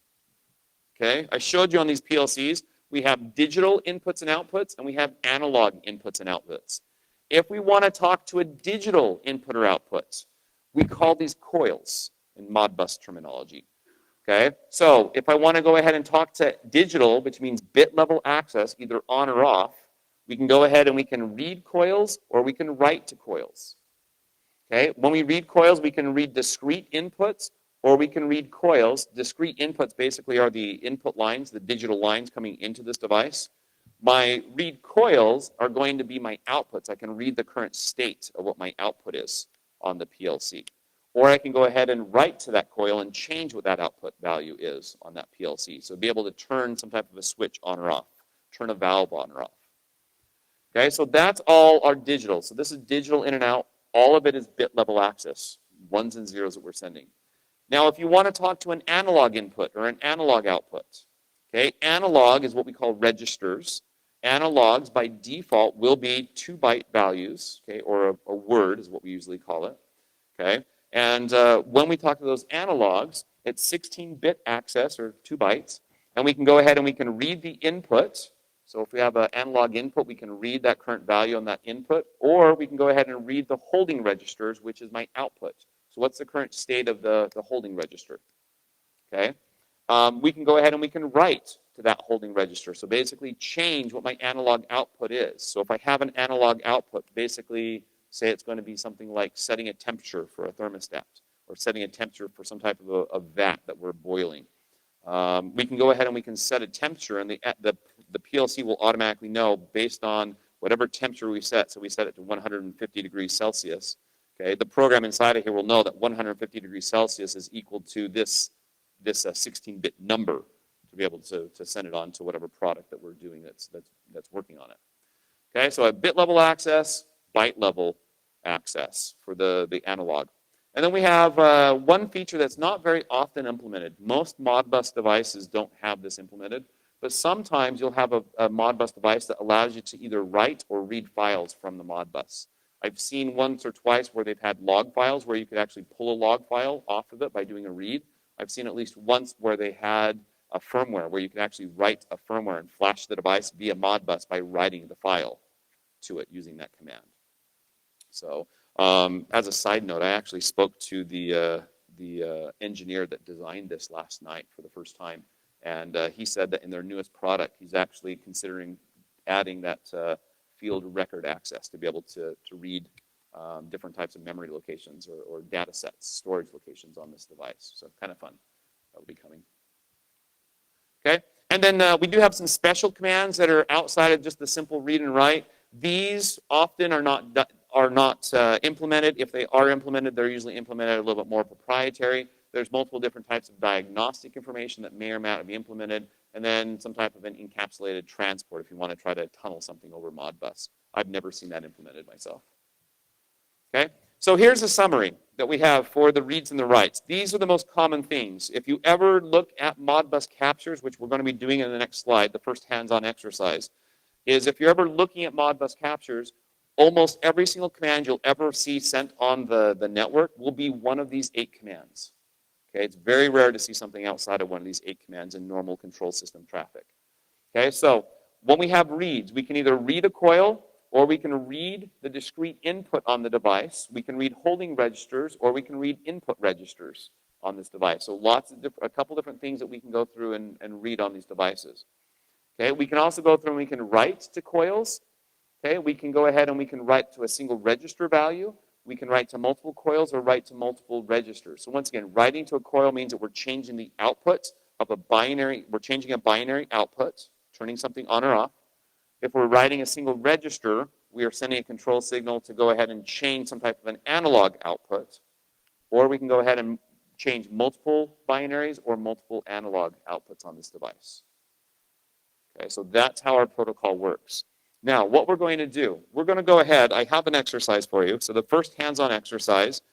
okay, I showed you on these PLCs, we have digital inputs and outputs, and we have analog inputs and outputs. If we want to talk to a digital input or output, we call these coils in Modbus terminology. Okay, so if I want to go ahead and talk to digital, which means bit level access, either on or off, we can go ahead and we can read coils or we can write to coils. Okay, when we read coils, we can read discrete inputs or we can read coils. Discrete inputs basically are the input lines, the digital lines coming into this device. My read coils are going to be my outputs. I can read the current state of what my output is on the PLC. Or I can go ahead and write to that coil and change what that output value is on that PLC. So be able to turn some type of a switch on or off, turn a valve on or off. Okay, so that's all our digital. So this is digital in and out. All of it is bit level access, 1s and 0s that we're sending. Now, if you want to talk to an analog input or an analog output, okay, analog is what we call registers. Analogs by default will be 2-byte values, okay, or a word is what we usually call it, okay. And when we talk to those analogs, it's 16-bit access, or 2 bytes, and we can go ahead and we can read the input. So if we have an analog input, we can read that current value on that input, or we can go ahead and read the holding registers, which is my output. So what's the current state of the holding register? Okay. We can go ahead and we can write to that holding register. So basically change what my analog output is. So if I have an analog output, basically say it's going to be something like setting a temperature for a thermostat or setting a temperature for some type of a vat that we're boiling. We can go ahead and we can set a temperature, and the PLC will automatically know based on whatever temperature we set. So we set it to 150 degrees Celsius. Okay, the program inside of here will know that 150 degrees Celsius is equal to this 16-bit number to be able to send it on to whatever product that we're doing that's working on it. Okay, so a bit level access, byte level access for the analog. And then we have one feature that's not very often implemented. Most Modbus devices don't have this implemented, but sometimes you'll have a Modbus device that allows you to either write or read files from the Modbus. I've seen once or twice where they've had log files where you could actually pull a log file off of it by doing a read. I've seen at least once where they had a firmware where you can actually write a firmware and flash the device via Modbus by writing the file to it using that command. So as a side note, I actually spoke to the engineer that designed this last night for the first time, and he said that in their newest product, he's actually considering adding that field record access to be able to read different types of memory locations or data sets, storage locations on this device. So kind of fun. That will be coming. Okay, and then we do have some special commands that are outside of just the simple read and write. These often are not are not implemented. If they are implemented, they're usually implemented a little bit more proprietary. There's multiple different types of diagnostic information that may or may not be implemented, and then some type of an encapsulated transport if you want to try to tunnel something over Modbus. I've never seen that implemented myself. Okay, so here's a summary that we have for the reads and the writes. These are the most common things. If you ever look at Modbus captures, which we're going to be doing in the next slide, the first hands-on exercise, is if you're ever looking at Modbus captures, almost every single command you'll ever see sent on the network will be one of these 8 commands. Okay, it's very rare to see something outside of one of these 8 commands in normal control system traffic. Okay, so when we have reads, we can either read a coil, or we can read the discrete input on the device. We can read holding registers, or we can read input registers on this device. So a couple different things that we can go through and read on these devices. Okay, we can also go through and we can write to coils. Okay, we can go ahead and we can write to a single register value. We can write to multiple coils or write to multiple registers. So once again, writing to a coil means that we're changing the output of a binary. We're changing a binary output, turning something on or off. If we're writing a single register, we are sending a control signal to go ahead and change some type of an analog output. Or we can go ahead and change multiple binaries or multiple analog outputs on this device. Okay, so that's how our protocol works. Now, what we're going to do, we're going to go ahead, I have an exercise for you. So the first hands-on exercise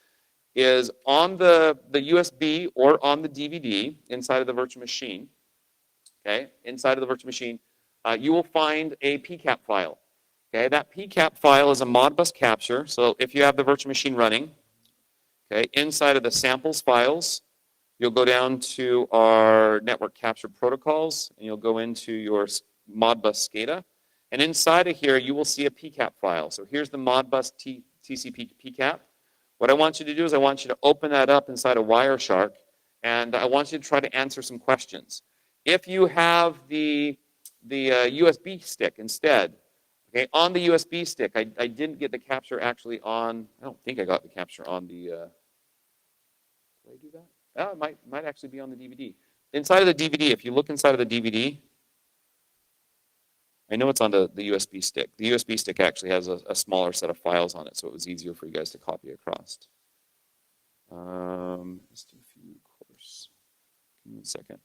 is on the USB or on the DVD inside of the virtual machine. Okay, inside of the virtual machine, you will find a PCAP file. Okay, that PCAP file is a Modbus capture. So if you have the virtual machine running, okay, inside of the samples files, you'll go down to our network capture protocols, and you'll go into your Modbus SCADA. And inside of here, you will see a PCAP file. So here's the Modbus TCP PCAP. What I want you to do is I want you to open that up inside of Wireshark, and I want you to try to answer some questions. If you have the USB stick instead, okay, on the USB stick, I didn't get the capture actually on, I don't think I got the capture on the, did I do that? Oh, it might actually be on the DVD. Inside of the DVD, if you look inside of the DVD, I know it's on the USB stick. The USB stick actually has a smaller set of files on it, so it was easier for you guys to copy across. Let's do a few course. Give me a second.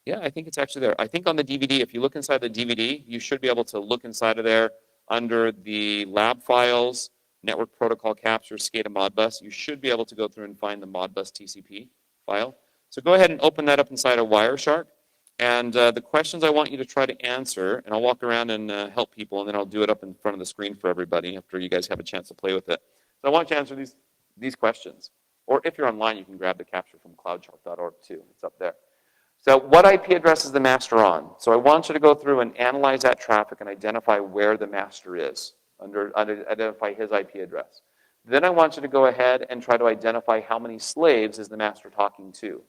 Yeah, I think it's actually there. I think on the DVD, if you look inside the DVD, you should be able to look inside of there under the lab files, network protocol capture, SCADA Modbus. You should be able to go through and find the Modbus TCP file. So go ahead and open that up inside of Wireshark. And the questions I want you to try to answer, and I'll walk around and help people, and then I'll do it up in front of the screen for everybody after you guys have a chance to play with it. So I want you to answer these questions. Or if you're online, you can grab the capture from cloudchalk.org too. It's up there. So what IP address is the master on? So I want you to go through and analyze that traffic and identify where the master is, identify his IP address. Then I want you to go ahead and try to identify how many slaves is the master talking to.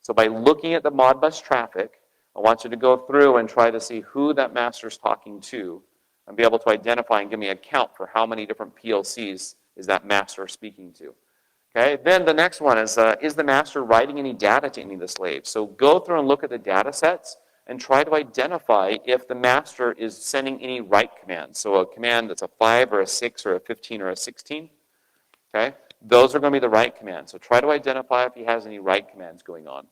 So by looking at the Modbus traffic, I want you to go through and try to see who that master is talking to and be able to identify and give me a count for how many different PLCs is that master speaking to. Okay, then the next one is the master writing any data to any of the slaves? So go through and look at the data sets and try to identify if the master is sending any write commands. So a command that's a 5 or a 6 or a 15 or a 16. Okay, those are going to be the write commands. So try to identify if he has any write commands going on.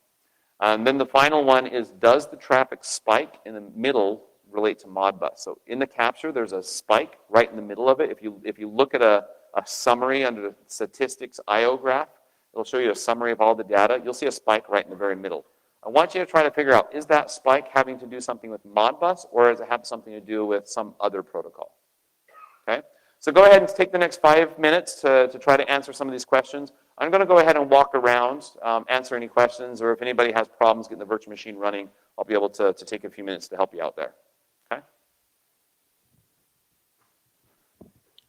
And then the final one is, does the traffic spike in the middle relate to Modbus? So in the capture, there's a spike right in the middle of it. If you look at a summary under the statistics IO graph, it'll show you a summary of all the data. You'll see a spike right in the very middle. I want you to try to figure out, is that spike having to do something with Modbus, or does it have something to do with some other protocol? Okay? So go ahead and take the next 5 minutes to try to answer some of these questions. I'm going to go ahead and walk around, answer any questions, or if anybody has problems getting the virtual machine running, I'll be able to take a few minutes to help you out there. Okay?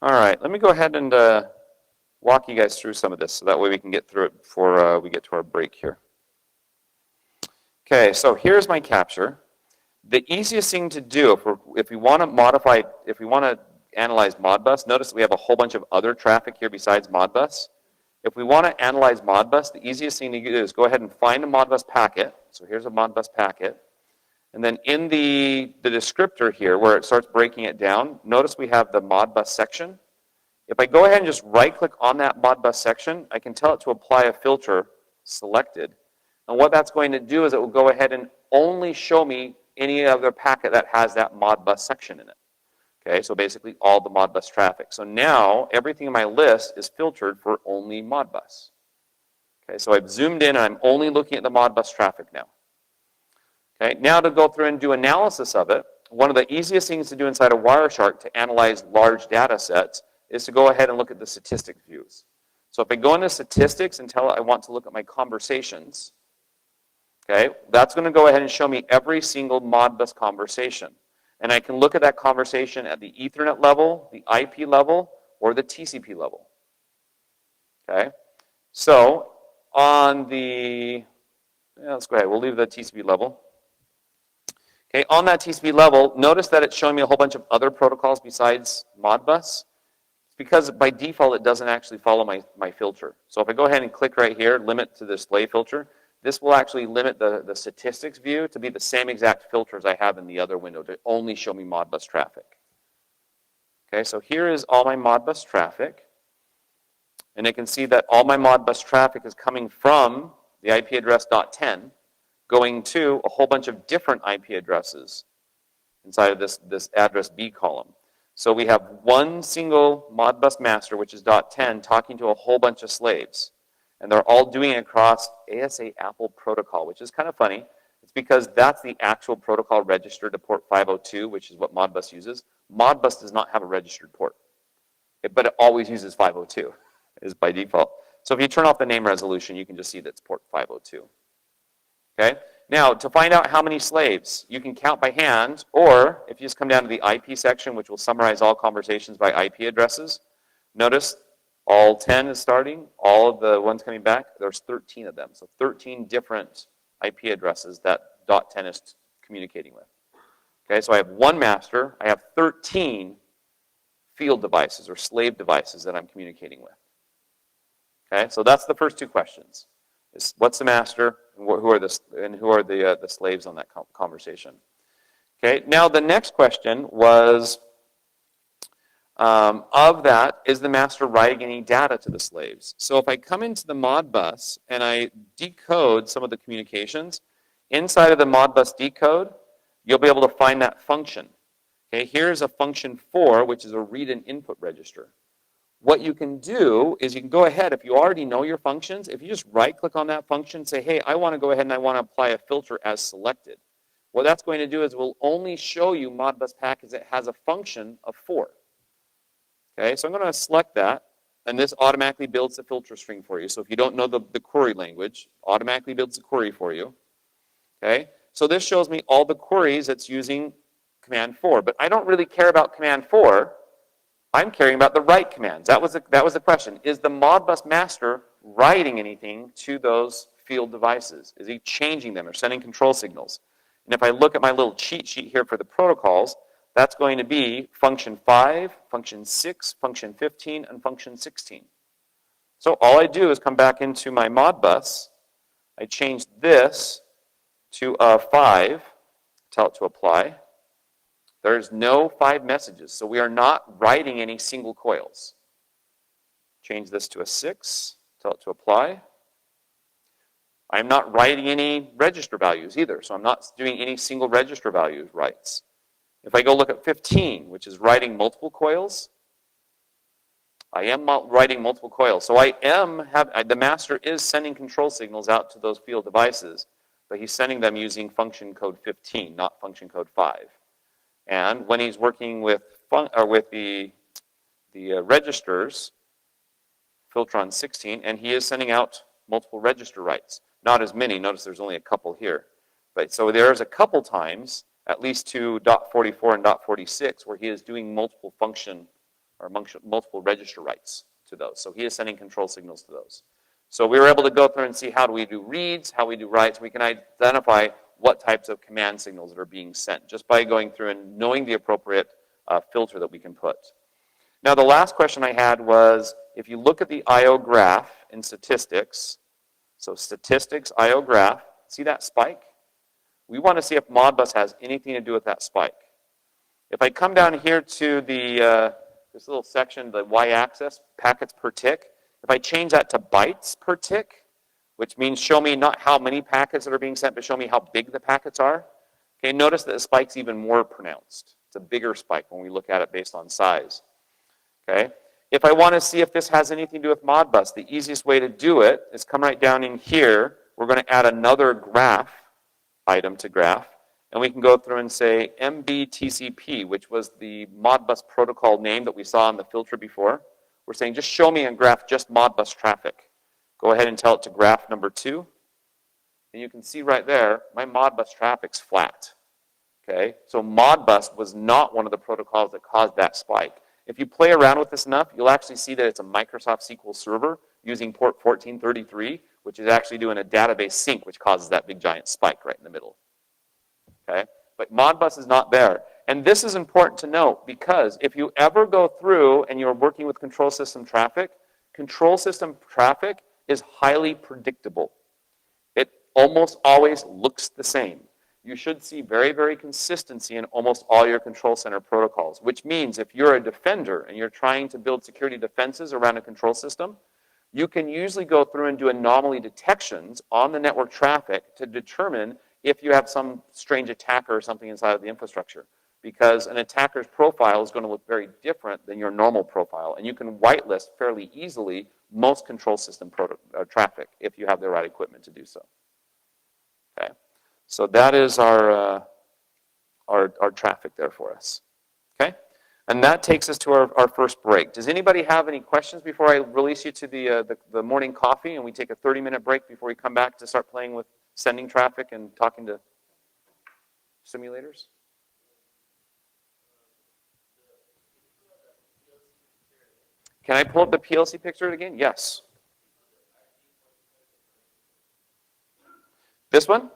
All right, let me go ahead and walk you guys through some of this so that way we can get through it before we get to our break here. Okay, so here's my capture. The easiest thing to do if we want to modify, if we want to analyze Modbus, notice we have a whole bunch of other traffic here besides Modbus. If we want to analyze Modbus, the easiest thing to do is go ahead and find a Modbus packet. So here's a Modbus packet. And then in the descriptor here, where it starts breaking it down, notice we have the Modbus section. If I go ahead and just right-click on that Modbus section, I can tell it to apply a filter selected. And what that's going to do is it will go ahead and only show me any other packet that has that Modbus section in it. Okay, so basically all the Modbus traffic. So now everything in my list is filtered for only Modbus. Okay, so I've zoomed in and I'm only looking at the Modbus traffic now. Okay, now to go through and do analysis of it, one of the easiest things to do inside of Wireshark to analyze large data sets is to go ahead and look at the statistics views. So if I go into statistics and tell it I want to look at my conversations, okay, that's going to go ahead and show me every single Modbus conversation. And I can look at that conversation at the Ethernet level, the IP level, or the TCP level. Okay, so on the, let's go ahead, we'll leave the TCP level. Okay, on that TCP level, notice that it's showing me a whole bunch of other protocols besides Modbus. It's because by default it doesn't actually follow my filter. So if I go ahead and click right here, limit to display filter, this will actually limit the statistics view to be the same exact filters I have in the other window to only show me Modbus traffic. Okay, so here is all my Modbus traffic. And I can see that all my Modbus traffic is coming from the IP address .10 going to a whole bunch of different IP addresses inside of this address B column. So we have one single Modbus master, which is .10, talking to a whole bunch of slaves. And they're all doing it across ASA Apple protocol, which is kind of funny. It's because that's the actual protocol registered to port 502, which is what Modbus uses. Modbus does not have a registered port, but it always uses 502, is by default. So if you turn off the name resolution, you can just see that it's port 502. Okay? Now, to find out how many slaves, you can count by hand, or if you just come down to the IP section, which will summarize all conversations by IP addresses, notice all 10 is starting, all of the ones coming back, there's 13 of them. So 13 different IP addresses that .10 is communicating with. Okay, so I have one master, I have 13 field devices or slave devices that I'm communicating with. Okay, so that's the first two questions. What's the master, and who are the slaves on that conversation? Okay, now the next question was, of that, is the master writing any data to the slaves? So if I come into the Modbus and I decode some of the communications, inside of the Modbus decode, you'll be able to find that function. Okay, here's a function 4, which is a read and input register. What you can do is you can go ahead, if you already know your functions, if you just right-click on that function and say, hey, I want to go ahead and I want to apply a filter as selected. What that's going to do is it will only show you Modbus packets that has a function of 4. Okay, so I'm going to select that, and this automatically builds the filter string for you. So if you don't know the query language, automatically builds the query for you. Okay, so this shows me all the queries that's using command 4, but I don't really care about command 4. I'm caring about the write commands. That was the question. Is the Modbus master writing anything to those field devices? Is he changing them or sending control signals? And if I look at my little cheat sheet here for the protocols, that's going to be function 5, function 6, function 15, and function 16. So all I do is come back into my Modbus. I change this to a 5, tell it to apply. There's no 5 messages, so we are not writing any single coils. Change this to a 6, tell it to apply. I'm not writing any register values either, so I'm not doing any single register values writes. If I go look at 15, which is writing multiple coils, I am writing multiple coils. So the master is sending control signals out to those field devices, but he's sending them using function code 15, not function code 5. And when he's working with the registers, filter on 16, and he is sending out multiple register writes. Not as many. Notice there's only a couple here. But so there's a couple times, at least to .44 and .46, where he is doing multiple function or multiple register writes to those. So he is sending control signals to those. So we were able to go through and see how do we do reads, how we do writes. We can identify what types of command signals that are being sent just by going through and knowing the appropriate filter that we can put. Now the last question I had was, if you look at the I/O graph in statistics, so statistics I/O graph, see that spike? We want to see if Modbus has anything to do with that spike. If I come down here to the this little section, the y-axis, packets per tick, if I change that to bytes per tick, which means show me not how many packets that are being sent, but show me how big the packets are, okay, notice that the spike's even more pronounced. It's a bigger spike when we look at it based on size. Okay? If I want to see if this has anything to do with Modbus, the easiest way to do it is come right down in here. We're going to add another graph item to graph, and we can go through and say MBTCP, which was the Modbus protocol name that we saw in the filter before. We're saying just show me and graph just Modbus traffic. Go ahead and tell it to graph number 2. And you can see right there, my Modbus traffic's flat. Okay, so Modbus was not one of the protocols that caused that spike. If you play around with this enough, you'll actually see that it's a Microsoft SQL server using port 1433, which is actually doing a database sync, which causes that big giant spike right in the middle. Okay, but Modbus is not there. And this is important to note because if you ever go through and you're working with control system traffic is highly predictable. It almost always looks the same. You should see very, very consistency in almost all your control center protocols, which means if you're a defender and you're trying to build security defenses around a control system, you can usually go through and do anomaly detections on the network traffic to determine if you have some strange attacker or something inside of the infrastructure. Because an attacker's profile is going to look very different than your normal profile. And you can whitelist fairly easily most control system traffic if you have the right equipment to do so. Okay. So that is our traffic there for us. Okay? And that takes us to our first break. Does anybody have any questions before I release you to the morning coffee and we take a 30-minute break before we come back to start playing with sending traffic and talking to simulators? Can I pull up the PLC picture again? Yes. This one?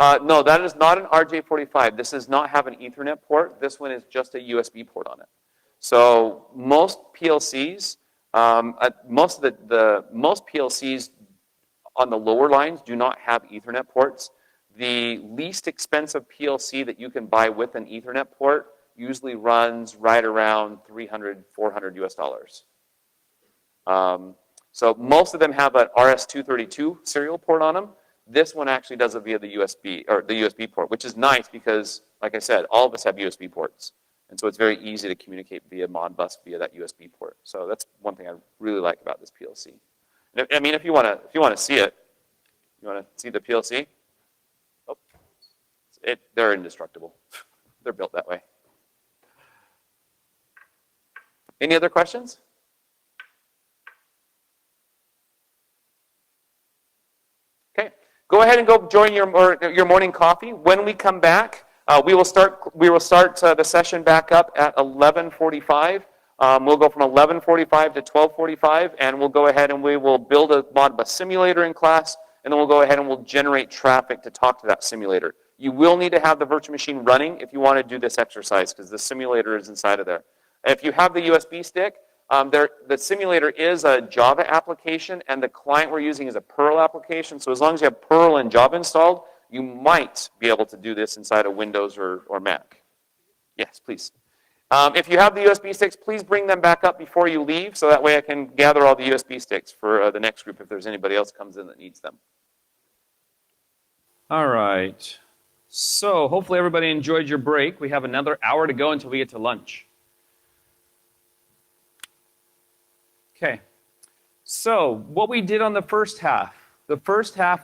No, that is not an RJ45. This does not have an Ethernet port. This one is just a USB port on it. So most PLCs, most PLCs on the lower lines do not have Ethernet ports. The least expensive PLC that you can buy with an Ethernet port usually runs right around $300, $400 US. So most of them have an RS-232 serial port on them. This one actually does it via the USB, or the USB port, which is nice because, like I said, all of us have USB ports. And so it's very easy to communicate via Modbus via that USB port. So that's one thing I really like about this PLC. And I mean, if you want to see it, you want to see the PLC? Oh, they're indestructible. They're built that way. Any other questions? Okay. Go ahead and go join your morning coffee. When we come back, we will start the session back up at 11:45. We'll go from 11:45 to 12:45, and we'll go ahead and we will build a Modbus simulator in class, and then we'll go ahead and we'll generate traffic to talk to that simulator. You will need to have the virtual machine running if you want to do this exercise, because the simulator is inside of there. If you have the USB stick, the simulator is a Java application, and the client we're using is a Perl application. So as long as you have Perl and Java installed, you might be able to do this inside of Windows or Mac. Yes, please. If you have the USB sticks, please bring them back up before you leave, so that way I can gather all the USB sticks for the next group if there's anybody else comes in that needs them. All right. So hopefully everybody enjoyed your break. We have another hour to go until we get to lunch. Okay, so what we did on the first half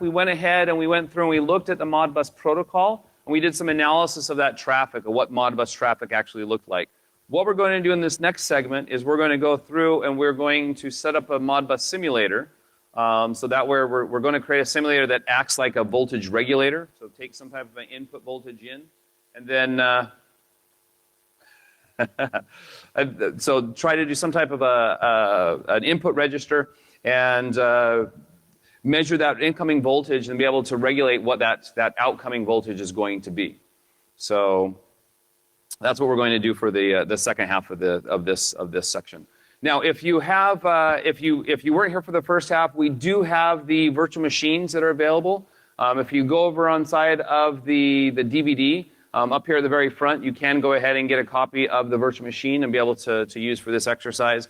we went ahead and we went through and we looked at the Modbus protocol and we did some analysis of that traffic, of what Modbus traffic actually looked like. What we're going to do in this next segment is we're going to go through and we're going to set up a Modbus simulator. So that we're going to create a simulator that acts like a voltage regulator. So take some type of an input voltage in, and then so try to do some type of an input register and measure that incoming voltage and be able to regulate what that outcoming voltage is going to be. So that's what we're going to do for the second half of this section. Now, if you have if you weren't here for the first half, we do have the virtual machines that are available. If you go over on side of the DVD, up here at the very front, you can go ahead and get a copy of the virtual machine and be able to use for this exercise.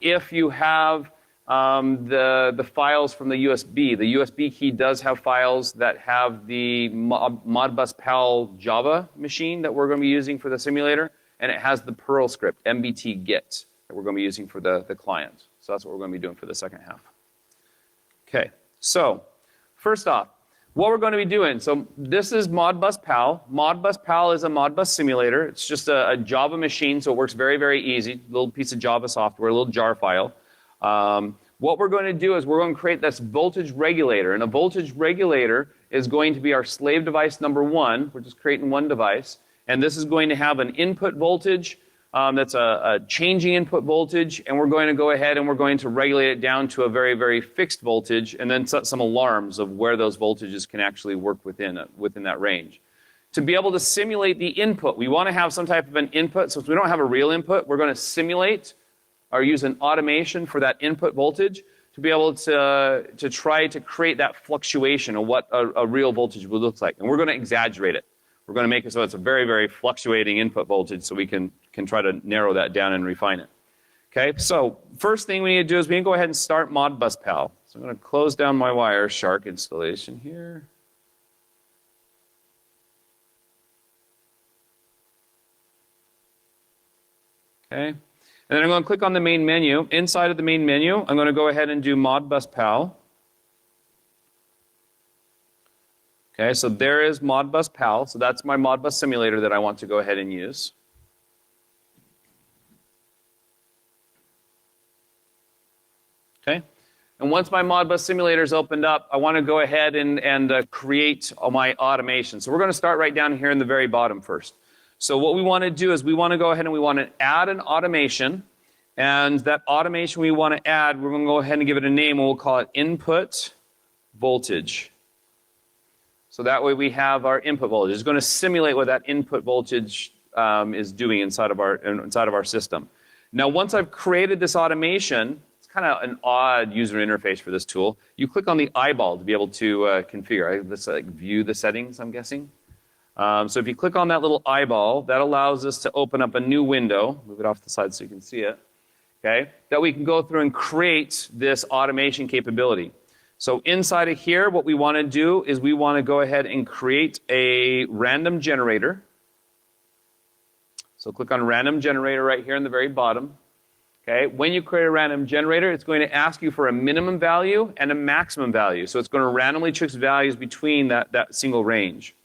If you have the files from the USB key does have files that have the Modbus PAL Java machine that we're going to be using for the simulator, and it has the Perl script, MBT get, that we're going to be using for the client. So that's what we're going to be doing for the second half. Okay, so first off, what we're going to be doing, so this is Modbus PAL. Modbus PAL is a Modbus simulator. It's just a Java machine, so it works very, very easy. Little piece of Java software, a little jar file. What we're going to do is we're going to create this voltage regulator, and a voltage regulator is going to be our slave device number one. We're just creating one device, and this is going to have an input voltage that's a changing input voltage, and we're going to go ahead and we're going to regulate it down to a very, very fixed voltage, and then set some alarms of where those voltages can actually work within that range. To be able to simulate the input, we want to have some type of an input. So if we don't have a real input, we're going to simulate or use an automation for that input voltage to be able to try to create that fluctuation of what a real voltage would look like. And we're going to exaggerate it. We're going to make it so it's a very, very fluctuating input voltage so we can try to narrow that down and refine it. Okay, so first thing we need to do is we need to go ahead and start Modbus PAL. So I'm going to close down my Wireshark installation here. Okay, and then I'm going to click on the main menu. Inside of the main menu, I'm going to go ahead and do Modbus PAL. Okay, so there is Modbus PAL. So that's my Modbus simulator that I want to go ahead and use. Okay, and once my Modbus simulator is opened up, I want to go ahead and create my automation. So we're going to start right down here in the very bottom first. So what we want to do is we want to go ahead and we want to add an automation. And that automation we want to add, we're going to go ahead and give it a name, and we'll call it input voltage. So that way we have our input voltage. It's going to simulate what that input voltage is doing inside of our system. Now, once I've created this automation, it's kind of an odd user interface for this tool. You click on the eyeball to be able to configure. Let's view the settings, I'm guessing. So if you click on that little eyeball, that allows us to open up a new window. Move it off the side so you can see it. Okay, that we can go through and create this automation capability. So inside of here, what we want to do is we want to go ahead and create a random generator. So click on random generator right here in the very bottom. Okay, when you create a random generator, it's going to ask you for a minimum value and a maximum value. So it's going to randomly choose values between that single range.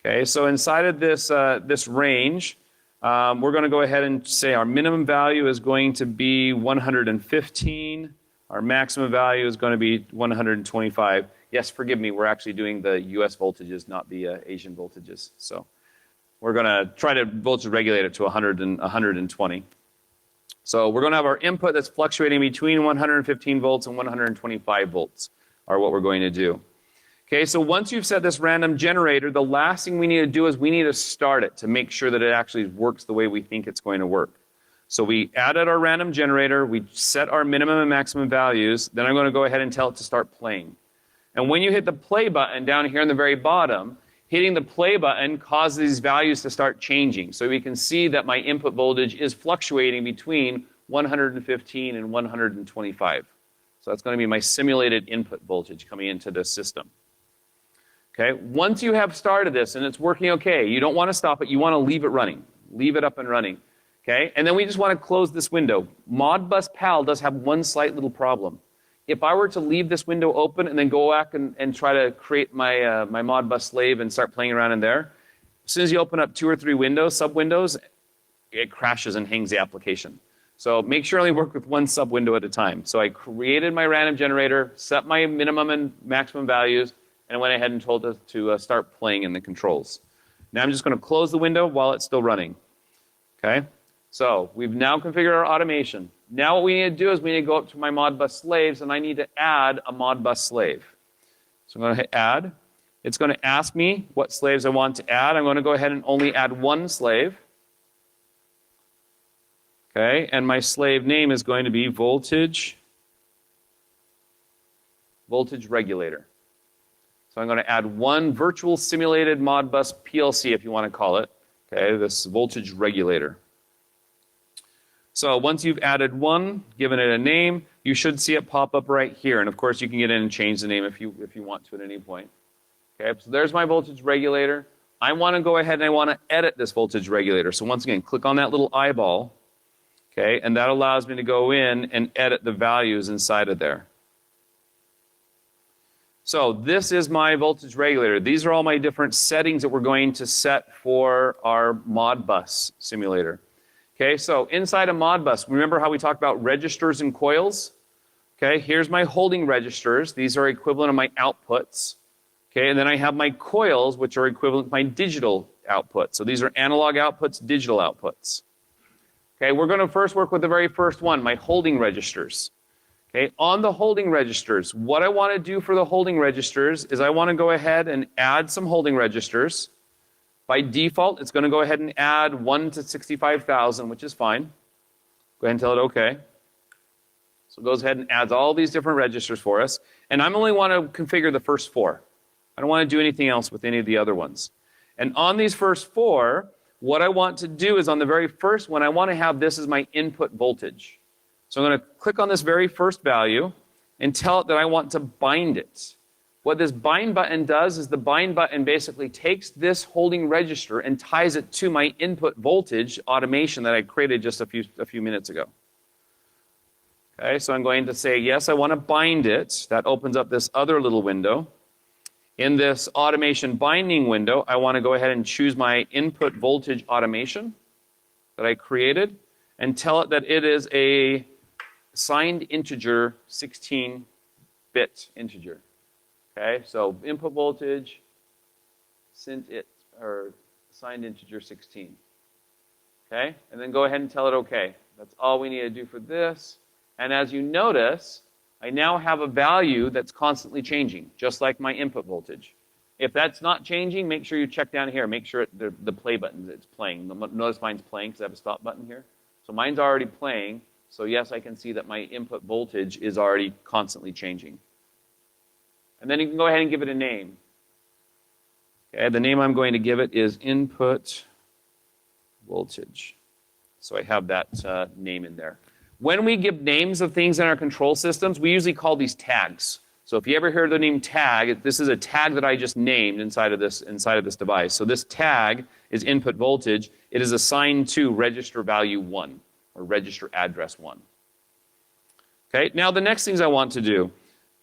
Okay, so inside of this range, we're going to go ahead and say our minimum value is going to be 115. Our maximum value is going to be 125. Yes, forgive me, we're actually doing the US voltages, not the Asian voltages. So we're going to try to voltage regulate it to 100 and 120. So we're going to have our input that's fluctuating between 115 volts and 125 volts are what we're going to do. Okay, so once you've set this random generator, the last thing we need to do is we need to start it to make sure that it actually works the way we think it's going to work. So we added our random generator, we set our minimum and maximum values, then I'm going to go ahead and tell it to start playing. And when you hit the play button down here in the very bottom, hitting the play button causes these values to start changing. So we can see that my input voltage is fluctuating between 115 and 125. So that's going to be my simulated input voltage coming into this system. Okay, once you have started this and it's working okay, you don't want to stop it, you want to leave it running. Leave it up and running. Okay, and then we just want to close this window. Modbus PAL does have one slight little problem. If I were to leave this window open and then go back and try to create my, my Modbus slave and start playing around in there, as soon as you open up 2 or 3 windows, sub-windows, it crashes and hangs the application. So make sure I only work with one sub-window at a time. So I created my random generator, set my minimum and maximum values, and I went ahead and told it to start playing in the controls. Now I'm just going to close the window while it's still running. Okay? So we've now configured our automation. Now what we need to do is we need to go up to my Modbus slaves, and I need to add a Modbus slave. So I'm going to hit add. It's going to ask me what slaves I want to add. I'm going to go ahead and only add one slave. Okay, and my slave name is going to be voltage regulator. So I'm going to add one virtual simulated Modbus PLC, if you want to call it, okay, this voltage regulator. So once you've added one, given it a name, you should see it pop up right here. And of course, you can get in and change the name if you want to at any point. Okay, so there's my voltage regulator. I want to go ahead and I want to edit this voltage regulator. So once again, click on that little eyeball, okay, and that allows me to go in and edit the values inside of there. So this is my voltage regulator. These are all my different settings that we're going to set for our Modbus simulator. Okay, so inside of Modbus, remember how we talked about registers and coils? Okay, here's my holding registers. These are equivalent of my outputs. Okay, and then I have my coils, which are equivalent to my digital outputs. So these are analog outputs, digital outputs. Okay, we're going to first work with the very first one, my holding registers. Okay, on the holding registers, what I want to do for the holding registers is I want to go ahead and add some holding registers. By default, it's going to go ahead and add 1 to 65,000, which is fine. Go ahead and tell it OK. So it goes ahead and adds all these different registers for us. And I only want to configure the first 4. I don't want to do anything else with any of the other ones. And on these first 4, what I want to do is on the very first one, I want to have this as my input voltage. So I'm going to click on this very first value and tell it that I want to bind it. What this bind button does is the bind button basically takes this holding register and ties it to my input voltage automation that I created just a few minutes ago. Okay, so I'm going to say, yes, I want to bind it. That opens up this other little window. In this automation binding window, I want to go ahead and choose my input voltage automation that I created and tell it that it is a signed integer, 16-bit integer. Okay, so input voltage, signed integer 16. Okay, and then go ahead and tell it OK. That's all we need to do for this. And as you notice, I now have a value that's constantly changing, just like my input voltage. If that's not changing, make sure you check down here. Make sure the play button is playing. Notice mine's playing because I have a stop button here. So mine's already playing. So yes, I can see that my input voltage is already constantly changing. And then you can go ahead and give it a name. Okay, the name I'm going to give it is input voltage. So I have that name in there. When we give names of things in our control systems, we usually call these tags. So if you ever hear the name tag, this is a tag that I just named inside of this device. So this tag is input voltage. It is assigned to register value 1 or register address 1. Okay, now the next things I want to do.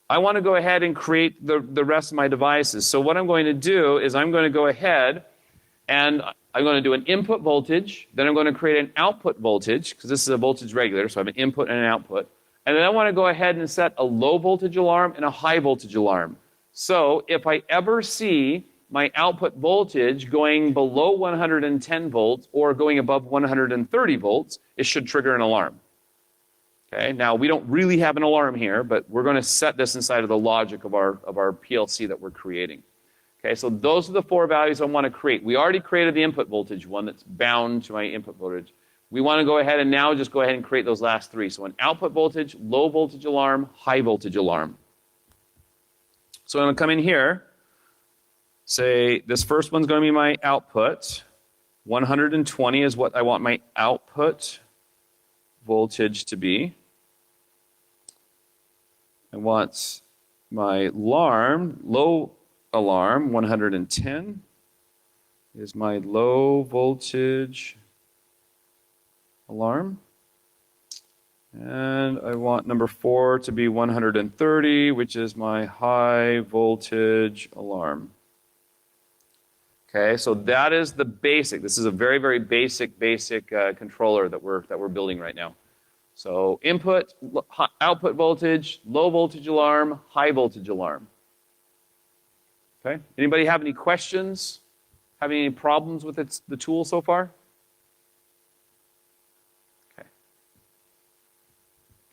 I want to go ahead and create the rest of my devices. So what I'm going to do is I'm going to go ahead and I'm going to do an input voltage. Then I'm going to create an output voltage because this is a voltage regulator. So I have an input and an output. And then I want to go ahead and set a low voltage alarm and a high voltage alarm. So if I ever see my output voltage going below 110 volts or going above 130 volts, it should trigger an alarm. Okay, now we don't really have an alarm here, but we're going to set this inside of the logic of our PLC that we're creating. Okay, so those are the 4 values I want to create. We already created the input voltage one that's bound to my input voltage. We want to go ahead and now just go ahead and create those last 3. So an output voltage, low voltage alarm, high voltage alarm. So I'm going to come in here, say this first one's going to be my output. 120 is what I want my output voltage to be. I want my alarm, low alarm, 110 is my low voltage alarm. And I want number 4 to be 130, which is my high voltage alarm. Okay, so that is the basic. This is a very, very basic controller that we're building right now. So input, output voltage, low voltage alarm, high voltage alarm. Okay, anybody have any questions? Having any problems with the tool so far? Okay.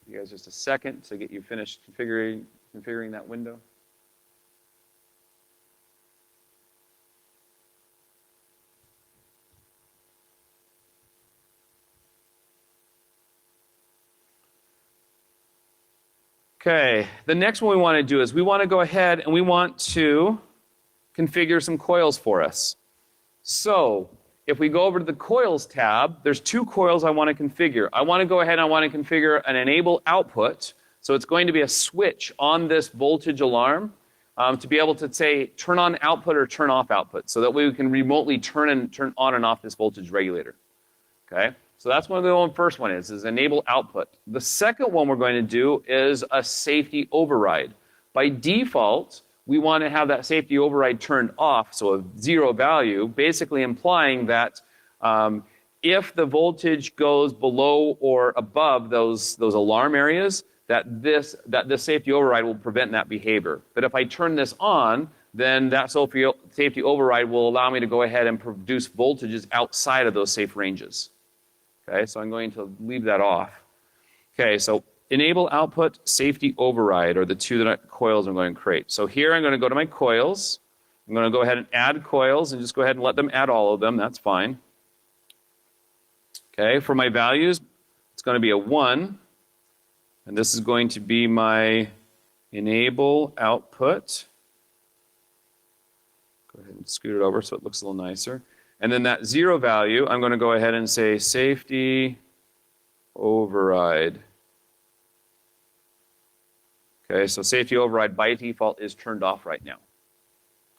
Give you guys just a second to get you finished configuring that window. Okay, the next one we want to do is we want to go ahead and we want to configure some coils for us. So if we go over to the coils tab, there's two coils I want to configure. I want to go ahead and I want to configure an enable output. So it's going to be a switch on this voltage alarm to be able to say turn on output or turn off output. So that way we can remotely turn on and off this voltage regulator. Okay? So that's what the first one is enable output. The second one we're going to do is a safety override. By default, we want to have that safety override turned off, so a 0 value, basically implying that if the voltage goes below or above those alarm areas, that this safety override will prevent that behavior. But if I turn this on, then that safety override will allow me to go ahead and produce voltages outside of those safe ranges. Okay, so I'm going to leave that off. Okay, so enable output, safety override are the two coils I'm going to create. So here I'm going to go to my coils. I'm going to go ahead and add coils and just go ahead and let them add all of them. That's fine. Okay, for my values, it's going to be a 1. And this is going to be my enable output. Go ahead and scoot it over so it looks a little nicer. And then that 0 value, I'm going to go ahead and say safety override. Okay, so safety override by default is turned off right now.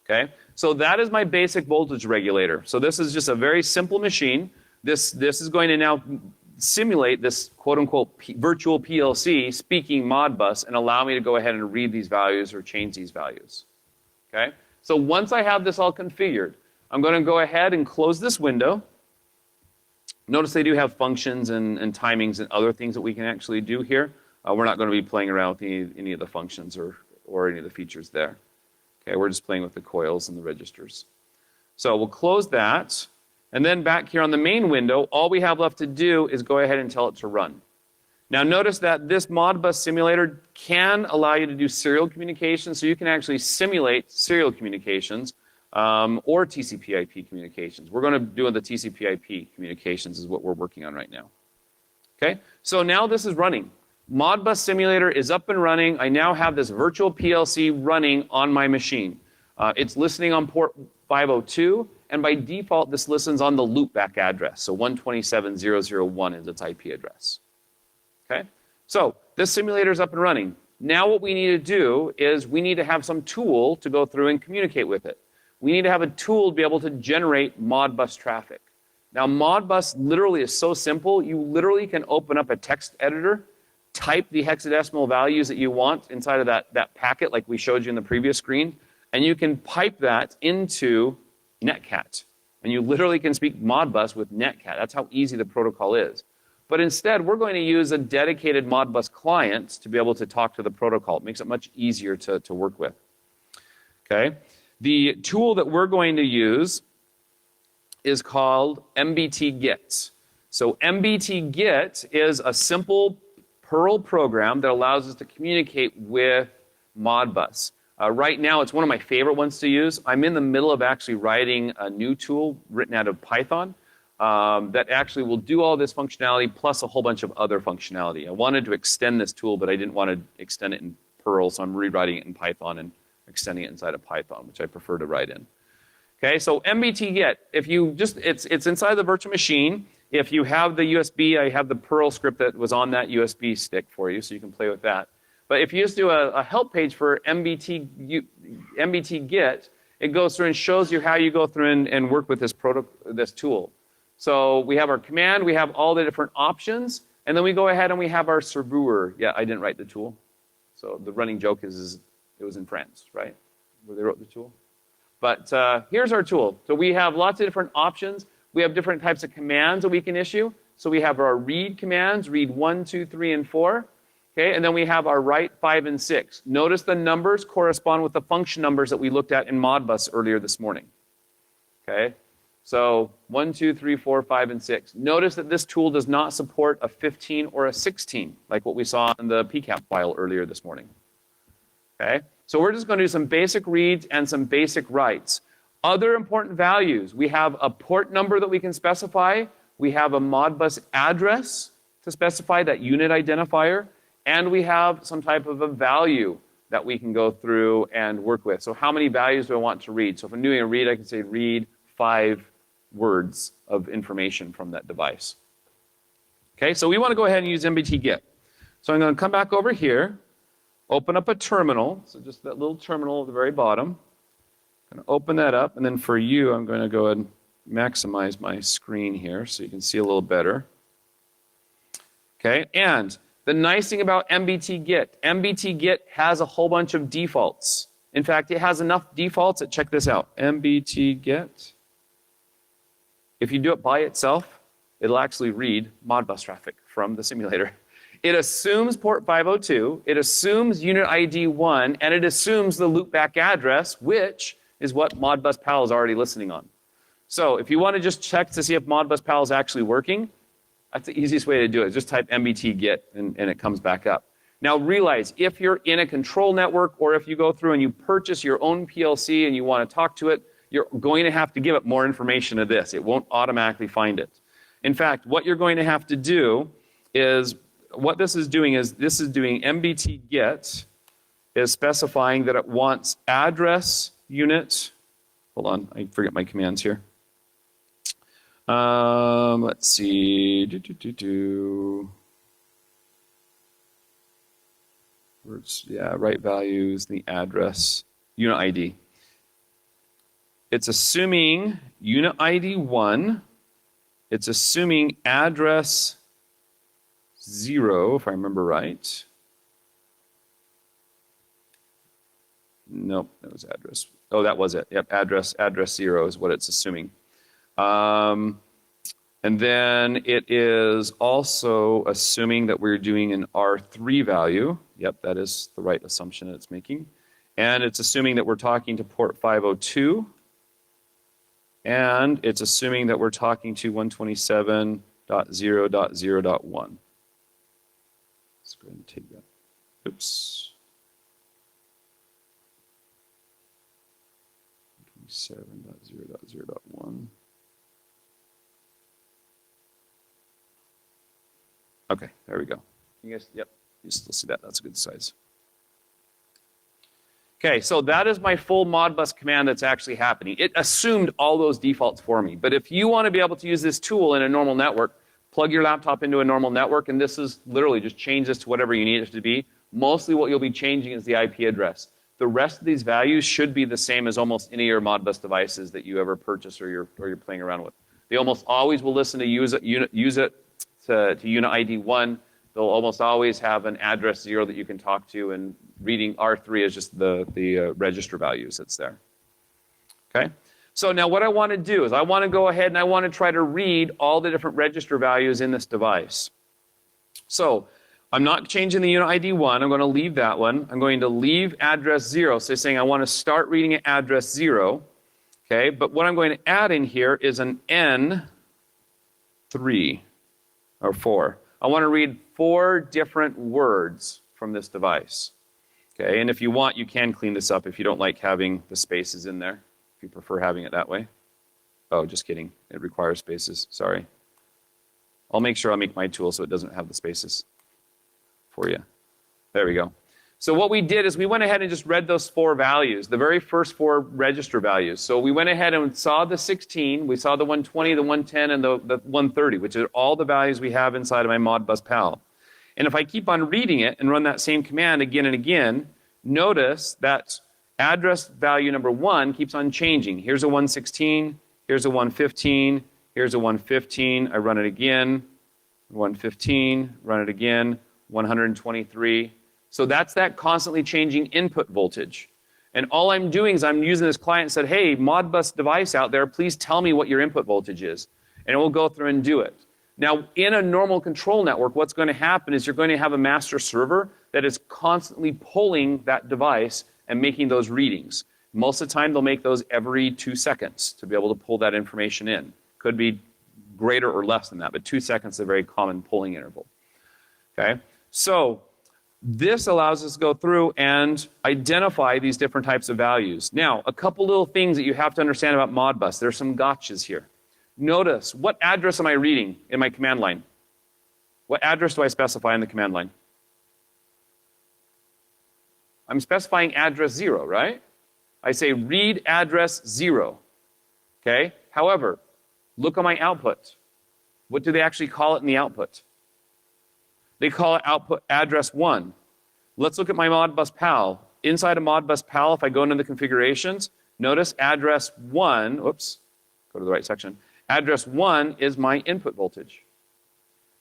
Okay, so that is my basic voltage regulator. So this is just a very simple machine. This is going to now simulate this quote-unquote virtual PLC speaking Modbus and allow me to go ahead and read these values or change these values. Okay, so once I have this all configured, I'm going to go ahead and close this window. Notice they do have functions and timings and other things that we can actually do here. We're not going to be playing around with any of the functions or any of the features there. Okay, we're just playing with the coils and the registers. So we'll close that. And then back here on the main window, all we have left to do is go ahead and tell it to run. Now notice that this Modbus simulator can allow you to do serial communication, so you can actually simulate serial communications or TCP/IP communications. We're going to do the TCP/IP communications is what we're working on right now. Okay, so now this is running. Modbus simulator is up and running. I now have this virtual PLC running on my machine. It's listening on port 502, and by default, this listens on the loopback address. So 127.0.0.1 is its IP address. Okay, so this simulator is up and running. Now what we need to do is we need to have some tool to go through and communicate with it. We need to have a tool to be able to generate Modbus traffic. Now Modbus literally is so simple, you literally can open up a text editor, type the hexadecimal values that you want inside of that packet like we showed you in the previous screen, and you can pipe that into Netcat. And you literally can speak Modbus with Netcat. That's how easy the protocol is. But instead, we're going to use a dedicated Modbus client to be able to talk to the protocol. It makes it much easier to work with. Okay? The tool that we're going to use is called MBT-GET. So MBT-GET is a simple Perl program that allows us to communicate with Modbus. Right now, it's one of my favorite ones to use. I'm in the middle of actually writing a new tool written out of Python that actually will do all this functionality plus a whole bunch of other functionality. I wanted to extend this tool, but I didn't want to extend it in Perl, so I'm rewriting it in Python and extending it inside of Python, which I prefer to write in. Okay, so MBT-GET, if you just, it's inside the virtual machine. If you have the USB, I have the Perl script that was on that USB stick for you, so you can play with that. But if you just do a help page for MBT-GET, it goes through and shows you how you go through and work with this tool. So we have our command, we have all the different options, and then we go ahead and we have our serveur. Yeah, I didn't write the tool. So the running joke is it was in France, right? Where they wrote the tool. But here's our tool. So we have lots of different options. We have different types of commands that we can issue. So we have our read commands, read 1, 2, 3, and 4. Okay, and then we have our write 5 and 6. Notice the numbers correspond with the function numbers that we looked at in Modbus earlier this morning. Okay, so 1, 2, 3, 4, 5, and 6. Notice that this tool does not support a 15 or a 16, like what we saw in the PCAP file earlier this morning. Okay, so we're just going to do some basic reads and some basic writes. Other important values, we have a port number that we can specify. We have a Modbus address to specify that unit identifier. And we have some type of a value that we can go through and work with. So how many values do I want to read? So if I'm doing a read, I can say read 5 words of information from that device. Okay, so we want to go ahead and use MBT get. So I'm going to come back over here, open up a terminal, so just that little terminal at the very bottom. I'm going to open that up, and then for you, I'm going to go ahead and maximize my screen here so you can see a little better. Okay, and the nice thing about MBT get has a whole bunch of defaults. In fact, it has enough defaults that, check this out, MBT get. If you do it by itself, it'll actually read Modbus traffic from the simulator. It assumes port 502, it assumes unit ID 1, and it assumes the loopback address, which is what Modbus PAL is already listening on. So if you want to just check to see if Modbus PAL is actually working, that's the easiest way to do it. Just type MBT get and it comes back up. Now realize, if you're in a control network or if you go through and you purchase your own PLC and you want to talk to it, you're going to have to give it more information to this. It won't automatically find it. In fact, what you're going to have to do is, what this is doing is, this is doing MBT get, is specifying that it wants address, unit, hold on, I forget my commands here. Let's see, words, yeah, right values, the address, unit ID. It's assuming unit ID 1, it's assuming address 0, if I remember right. Nope, that was address. Oh, that was it. Yep, address 0 is what it's assuming. And then it is also assuming that we're doing an R3 value. Yep, that is the right assumption that it's making. And it's assuming that we're talking to port 502. And it's assuming that we're talking to 127.0.0.1. Let's go ahead and take that. Oops. 127.0.0.1. Okay, there we go. You guys, yep, you still see that. That's a good size. Okay, so that is my full Modbus command that's actually happening. It assumed all those defaults for me. But if you want to be able to use this tool in a normal network, plug your laptop into a normal network, and this is literally just change this to whatever you need it to be. Mostly what you'll be changing is the IP address. The rest of these values should be the same as almost any of your Modbus devices that you ever purchase or you're playing around with. They almost always will listen to use it to unit ID 1. They'll almost always have an address 0 that you can talk to, and reading R3 is just the register values that's there. Okay? So now what I want to do is I want to go ahead and I want to try to read all the different register values in this device. So I'm not changing the unit ID 1. I'm going to leave that one. I'm going to leave address 0. So saying I want to start reading at address 0. Okay? But what I'm going to add in here is an N3 or 4. I want to read 4 different words from this device. Okay, and if you want, you can clean this up if you don't like having the spaces in there, if you prefer having it that way. Oh, just kidding. It requires spaces. Sorry. I'll make sure I make my tool so it doesn't have the spaces for you. There we go. So what we did is we went ahead and just read those 4 values, the very first 4 register values. So we went ahead and saw the 16, we saw the 120, the 110, and the 130, which are all the values we have inside of my Modbus PAL. And if I keep on reading it and run that same command again and again, notice that address value number 1 keeps on changing. Here's a 116, here's a 115, here's a 115, I run it again, 115, run it again, 123. So that's that constantly changing input voltage. And all I'm doing is I'm using this client and said, hey, Modbus device out there, please tell me what your input voltage is. And it will go through and do it. Now, in a normal control network, what's going to happen is you're going to have a master server that is constantly pulling that device and making those readings. Most of the time, they'll make those every 2 seconds to be able to pull that information in. Could be greater or less than that, but 2 seconds is a very common pulling interval. Okay? So this allows us to go through and identify these different types of values. Now, a couple little things that you have to understand about Modbus. There's some gotchas here. Notice, what address am I reading in my command line? What address do I specify in the command line? I'm specifying address 0, right? I say read address 0, okay? However, look on my output. What do they actually call it in the output? They call it output address 1. Let's look at my Modbus PAL. Inside of Modbus PAL, if I go into the configurations, notice address 1, oops, go to the right section. Address 1 is my input voltage.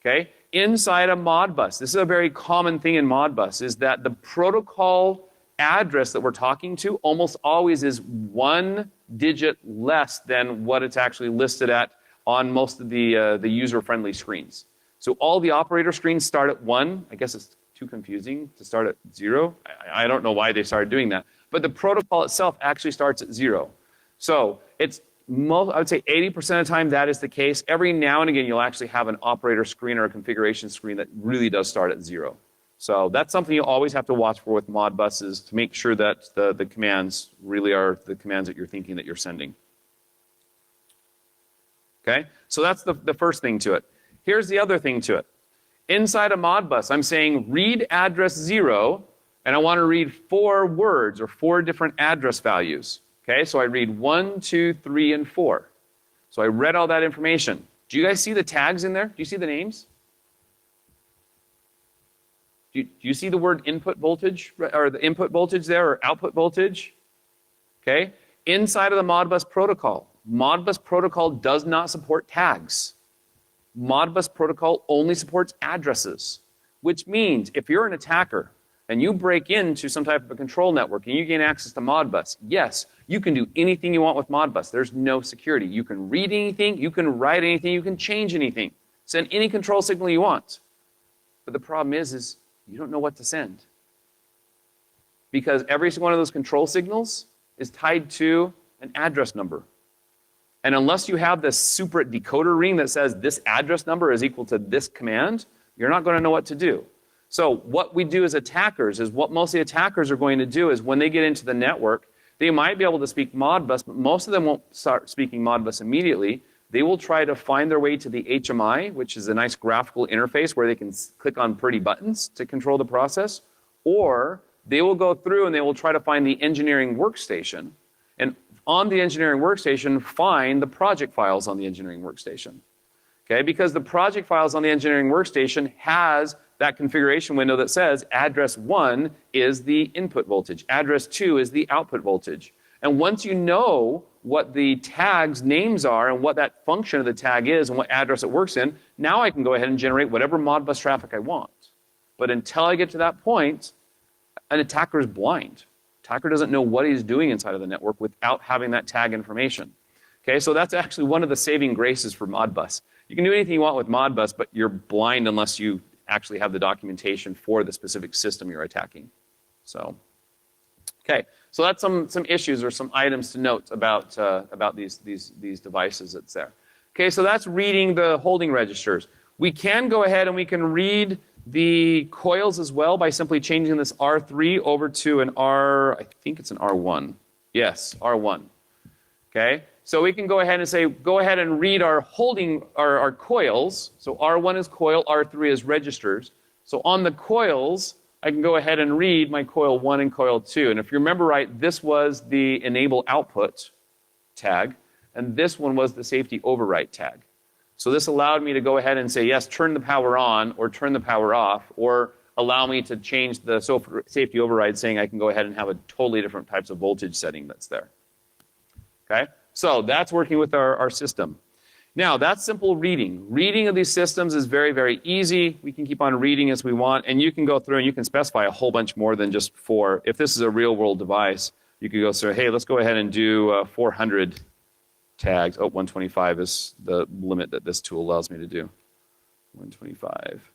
Okay? Inside of Modbus, this is a very common thing in Modbus, is that the protocol address that we're talking to almost always is 1 digit less than what it's actually listed at on most of the user-friendly screens. So all the operator screens start at 1. I guess it's too confusing to start at 0. I don't know why they started doing that. But the protocol itself actually starts at 0. So it's I would say 80% of the time that is the case. Every now and again, you'll actually have an operator screen or a configuration screen that really does start at 0. So that's something you always have to watch for with Modbus, is to make sure that the commands really are the commands that you're thinking that you're sending. Okay? So that's the first thing to it. Here's the other thing to it. Inside of Modbus, I'm saying read address 0, and I want to read 4 words or 4 different address values. Okay, so I read 1, 2, 3, and 4. So I read all that information. Do you guys see the tags in there? Do you see the names? Do you see the word input voltage, or the input voltage there, or output voltage? Okay, inside of the Modbus protocol does not support tags. Modbus protocol only supports addresses, which means if you're an attacker and you break into some type of a control network and you gain access to Modbus, yes, you can do anything you want with Modbus. There's no security. You can read anything, you can write anything, you can change anything. Send any control signal you want. But the problem is you don't know what to send. Because every single one of those control signals is tied to an address number. And unless you have this super decoder ring that says this address number is equal to this command, you're not going to know what to do. So what we do as attackers is what most of the attackers are going to do is when they get into the network, they might be able to speak Modbus, but most of them won't start speaking Modbus immediately. They will try to find their way to the HMI, which is a nice graphical interface where they can click on pretty buttons to control the process, or they will go through and they will try to find the engineering workstation, and on the engineering workstation, find the project files on the engineering workstation. Okay, because the project files on the engineering workstation has that configuration window that says address 1 is the input voltage, address 2 is the output voltage. And once you know what the tag's names are and what that function of the tag is and what address it works in, now I can go ahead and generate whatever Modbus traffic I want. But until I get to that point, an attacker is blind. Attacker doesn't know what he's doing inside of the network without having that tag information. Okay, so that's actually one of the saving graces for Modbus. You can do anything you want with Modbus, but you're blind unless you actually have the documentation for the specific system you're attacking. So, okay, so that's some issues or some items to note about these devices that's there. Okay, so that's reading the holding registers. We can go ahead and we can read the coils as well by simply changing this R3 over to an I think it's an R1. Yes, R1. Okay, so we can go ahead and say, go ahead and read our our coils. So R1 is coil, R3 is registers. So on the coils, I can go ahead and read my coil 1 and coil 2. And if you remember right, this was the enable output tag, and this one was the safety override tag. So this allowed me to go ahead and say, yes, turn the power on or turn the power off, or allow me to change the safety override, saying I can go ahead and have a totally different types of voltage setting that's there. Okay, so that's working with our system. Now, that's simple reading. Reading of these systems is very, very easy. We can keep on reading as we want, and you can go through and you can specify a whole bunch more than just 4. If this is a real-world device, you could go through, hey, let's go ahead and do 400 tags. Oh, 125 is the limit that this tool allows me to do. 125.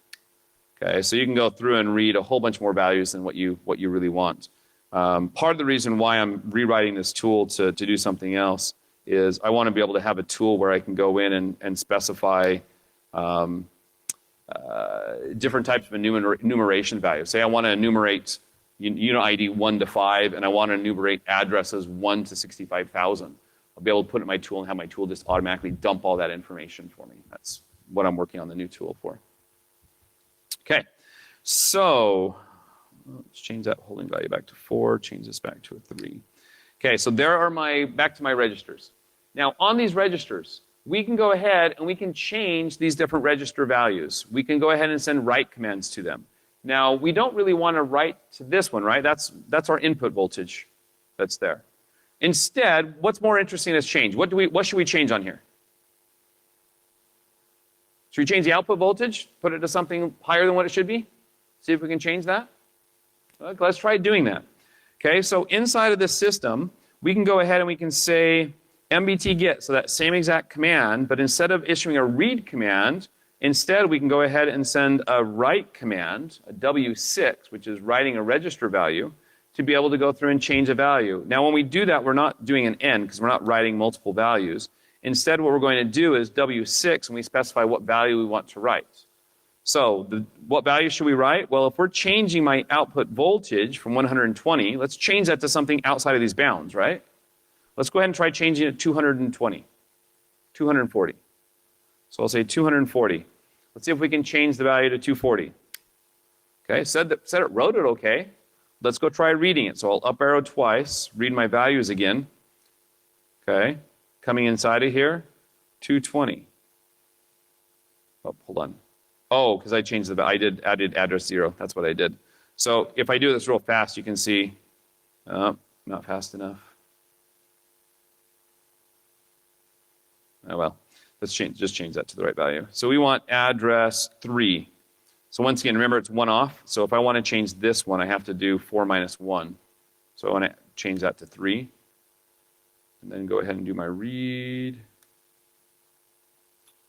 Okay, so you can go through and read a whole bunch more values than what you really want. Part of the reason why I'm rewriting this tool to do something else is I want to be able to have a tool where I can go in and specify different types of enumeration values. Say I want to enumerate unit ID 1 to 5, and I want to enumerate addresses 1 to 65,000. I'll be able to put it in my tool and have my tool just automatically dump all that information for me. That's what I'm working on the new tool for. Okay, so let's change that holding value back to 4, change this back to a 3. Okay, so there are back to my registers. Now, on these registers, we can go ahead and we can change these different register values. We can go ahead and send write commands to them. Now, we don't really want to write to this one, right? That's our input voltage that's there. Instead, what's more interesting is change. What should we change on here? Should we change the output voltage? Put it to something higher than what it should be? See if we can change that? Okay, let's try doing that. Okay, so inside of this system, we can go ahead and we can say MBT get, so that same exact command, but instead of issuing a read command, instead we can go ahead and send a write command, a W6, which is writing a register value, to be able to go through and change a value. Now when we do that, we're not doing an N because we're not writing multiple values. Instead, what we're going to do is W6, and we specify what value we want to write. So what value should we write? Well, if we're changing my output voltage from 120, let's change that to something outside of these bounds, right? Let's go ahead and try changing it to 220, 240. So I'll say 240. Let's see if we can change the value to 240. Okay, said it wrote it okay. Let's go try reading it. So I'll up arrow twice, read my values again. Okay, coming inside of here, 220. Oh, hold on. Oh, because I changed I added address 0. That's what I did. So if I do this real fast, you can see, not fast enough. Oh well, let's just change that to the right value. So we want address 3. So once again, remember it's 1 off. So if I want to change this one, I have to do 4 minus 1. So I want to change that to 3. And then go ahead and do my read.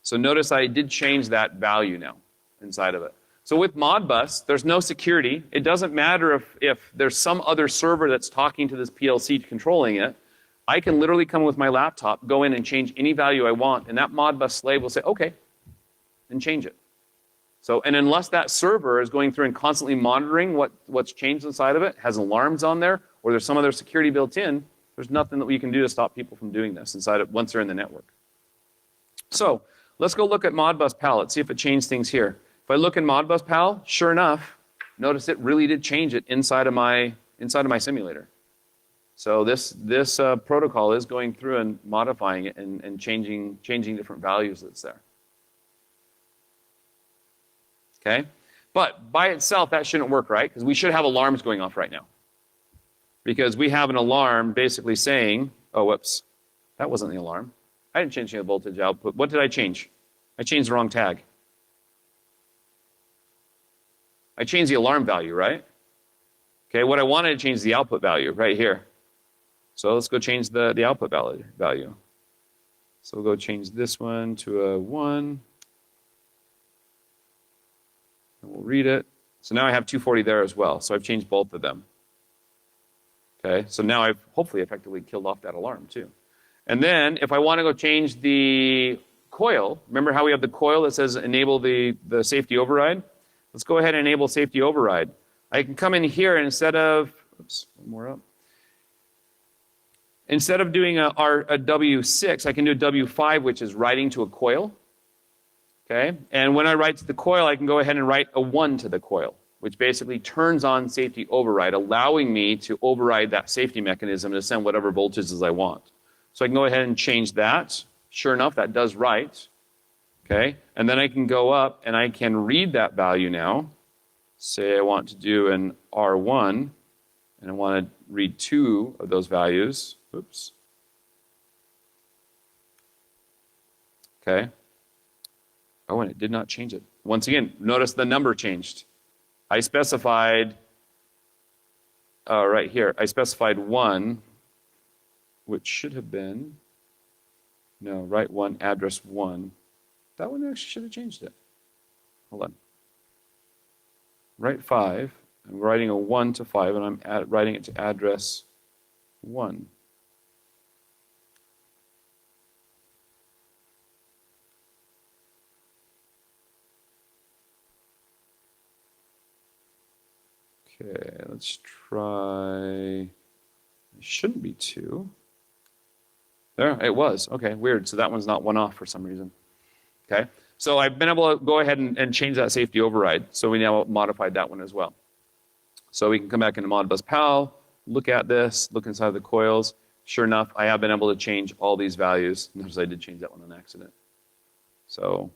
So notice I did change that value now inside of it. So with Modbus, there's no security. It doesn't matter if there's some other server that's talking to this PLC controlling it. I can literally come with my laptop, go in and change any value I want, and that Modbus slave will say, okay, and change it. So, and unless that server is going through and constantly monitoring what's changed inside of it, has alarms on there, or there's some other security built in, there's nothing that we can do to stop people from doing this inside of once they're in the network. So, let's go look at Modbus PAL. Let's see if it changed things here. If I look in Modbus PAL, sure enough, notice it really did change it inside of my simulator. So this protocol is going through and modifying it and changing different values that's there. Okay? But by itself, that shouldn't work, right? Because we should have alarms going off right now. Because we have an alarm basically saying, oh, whoops, that wasn't the alarm. I didn't change the voltage output. What did I change? I changed the wrong tag. I changed the alarm value, right? Okay, what I wanted to change is the output value right here. So let's go change the output value. So we'll go change this one to a 1. And we'll read it. So now I have 240 there as well. So I've changed both of them. Okay, so now I've hopefully effectively killed off that alarm too. And then if I want to go change the coil, remember how we have the coil that says enable the safety override? Let's go ahead and enable safety override. I can come in here and instead of, oops, one more up. Instead of doing a W6, I can do a W5, which is writing to a coil. Okay, and when I write to the coil, I can go ahead and write a 1 to the coil, which basically turns on safety override, allowing me to override that safety mechanism to send whatever voltages I want. So I can go ahead and change that. Sure enough, that does write. Okay, and then I can go up and I can read that value now. Say I want to do an R1, and I want to read 2 of those values. Oops. Okay. Oh, and it did not change it. Once again, notice the number changed. I specified, right here, I specified 1, which should have been, no, write 1, address 1. That one actually should have changed it. Hold on. Write 5. I'm writing a 1 to 5, and I'm writing it to address 1. Okay, let's try, it shouldn't be 2. There, it was. Okay, weird. So that one's not 1 off for some reason. Okay, so I've been able to go ahead and change that safety override. So we now modified that one as well. So we can come back into Modbus PAL, look at this, look inside the coils. Sure enough, I have been able to change all these values. Notice I did change that one on accident. So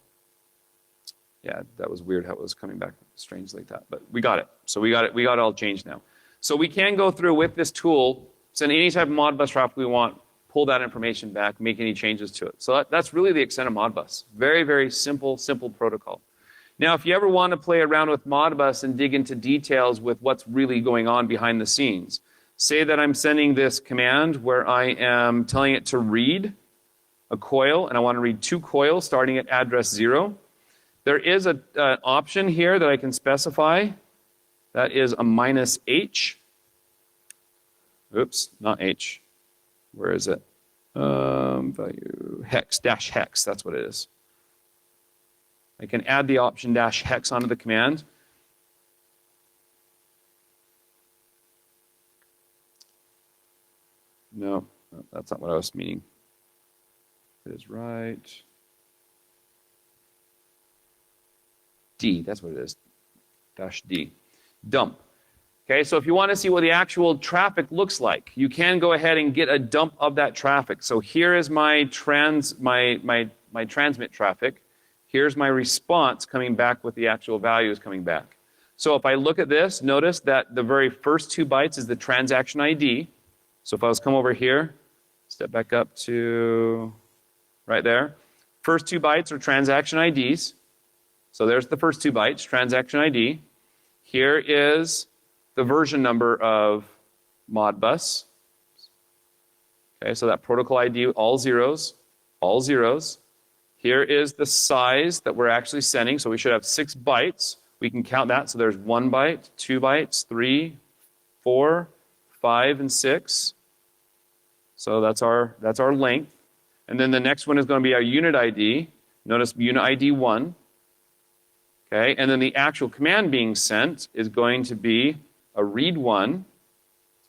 yeah, that was weird how it was coming back strange like that, but we got it. So we got it all changed now. So we can go through with this tool, send any type of Modbus traffic we want, pull that information back, make any changes to it. So that's really the extent of Modbus. Very, very simple protocol. Now, if you ever want to play around with Modbus and dig into details with what's really going on behind the scenes, say that I'm sending this command where I am telling it to read a coil, and I want to read 2 coils starting at address 0. There is an option here that I can specify. That is a -H. Oops, not H. Where is it? Value hex, -hex, that's what it is. I can add the option -hex onto the command. No, that's not what I was meaning. It is right. D, that's what it is. -D. Dump. Okay, so if you want to see what the actual traffic looks like, you can go ahead and get a dump of that traffic. So here is my transmit traffic. Here's my response coming back with the actual values coming back. So if I look at this, notice that the very first 2 bytes is the transaction ID. So if I was come over here, step back up to right there. First 2 bytes are transaction IDs. So there's the first 2 bytes, transaction ID. Here is the version number of Modbus. Okay, so that protocol ID, all zeros, all zeros. Here is the size that we're actually sending. So we should have 6 bytes. We can count that. So there's 1 byte, 2 bytes, 3, 4, 5, and 6. So that's our length. And then the next one is going to be our unit ID. Notice unit ID 1. Okay, and then the actual command being sent is going to be a read 1.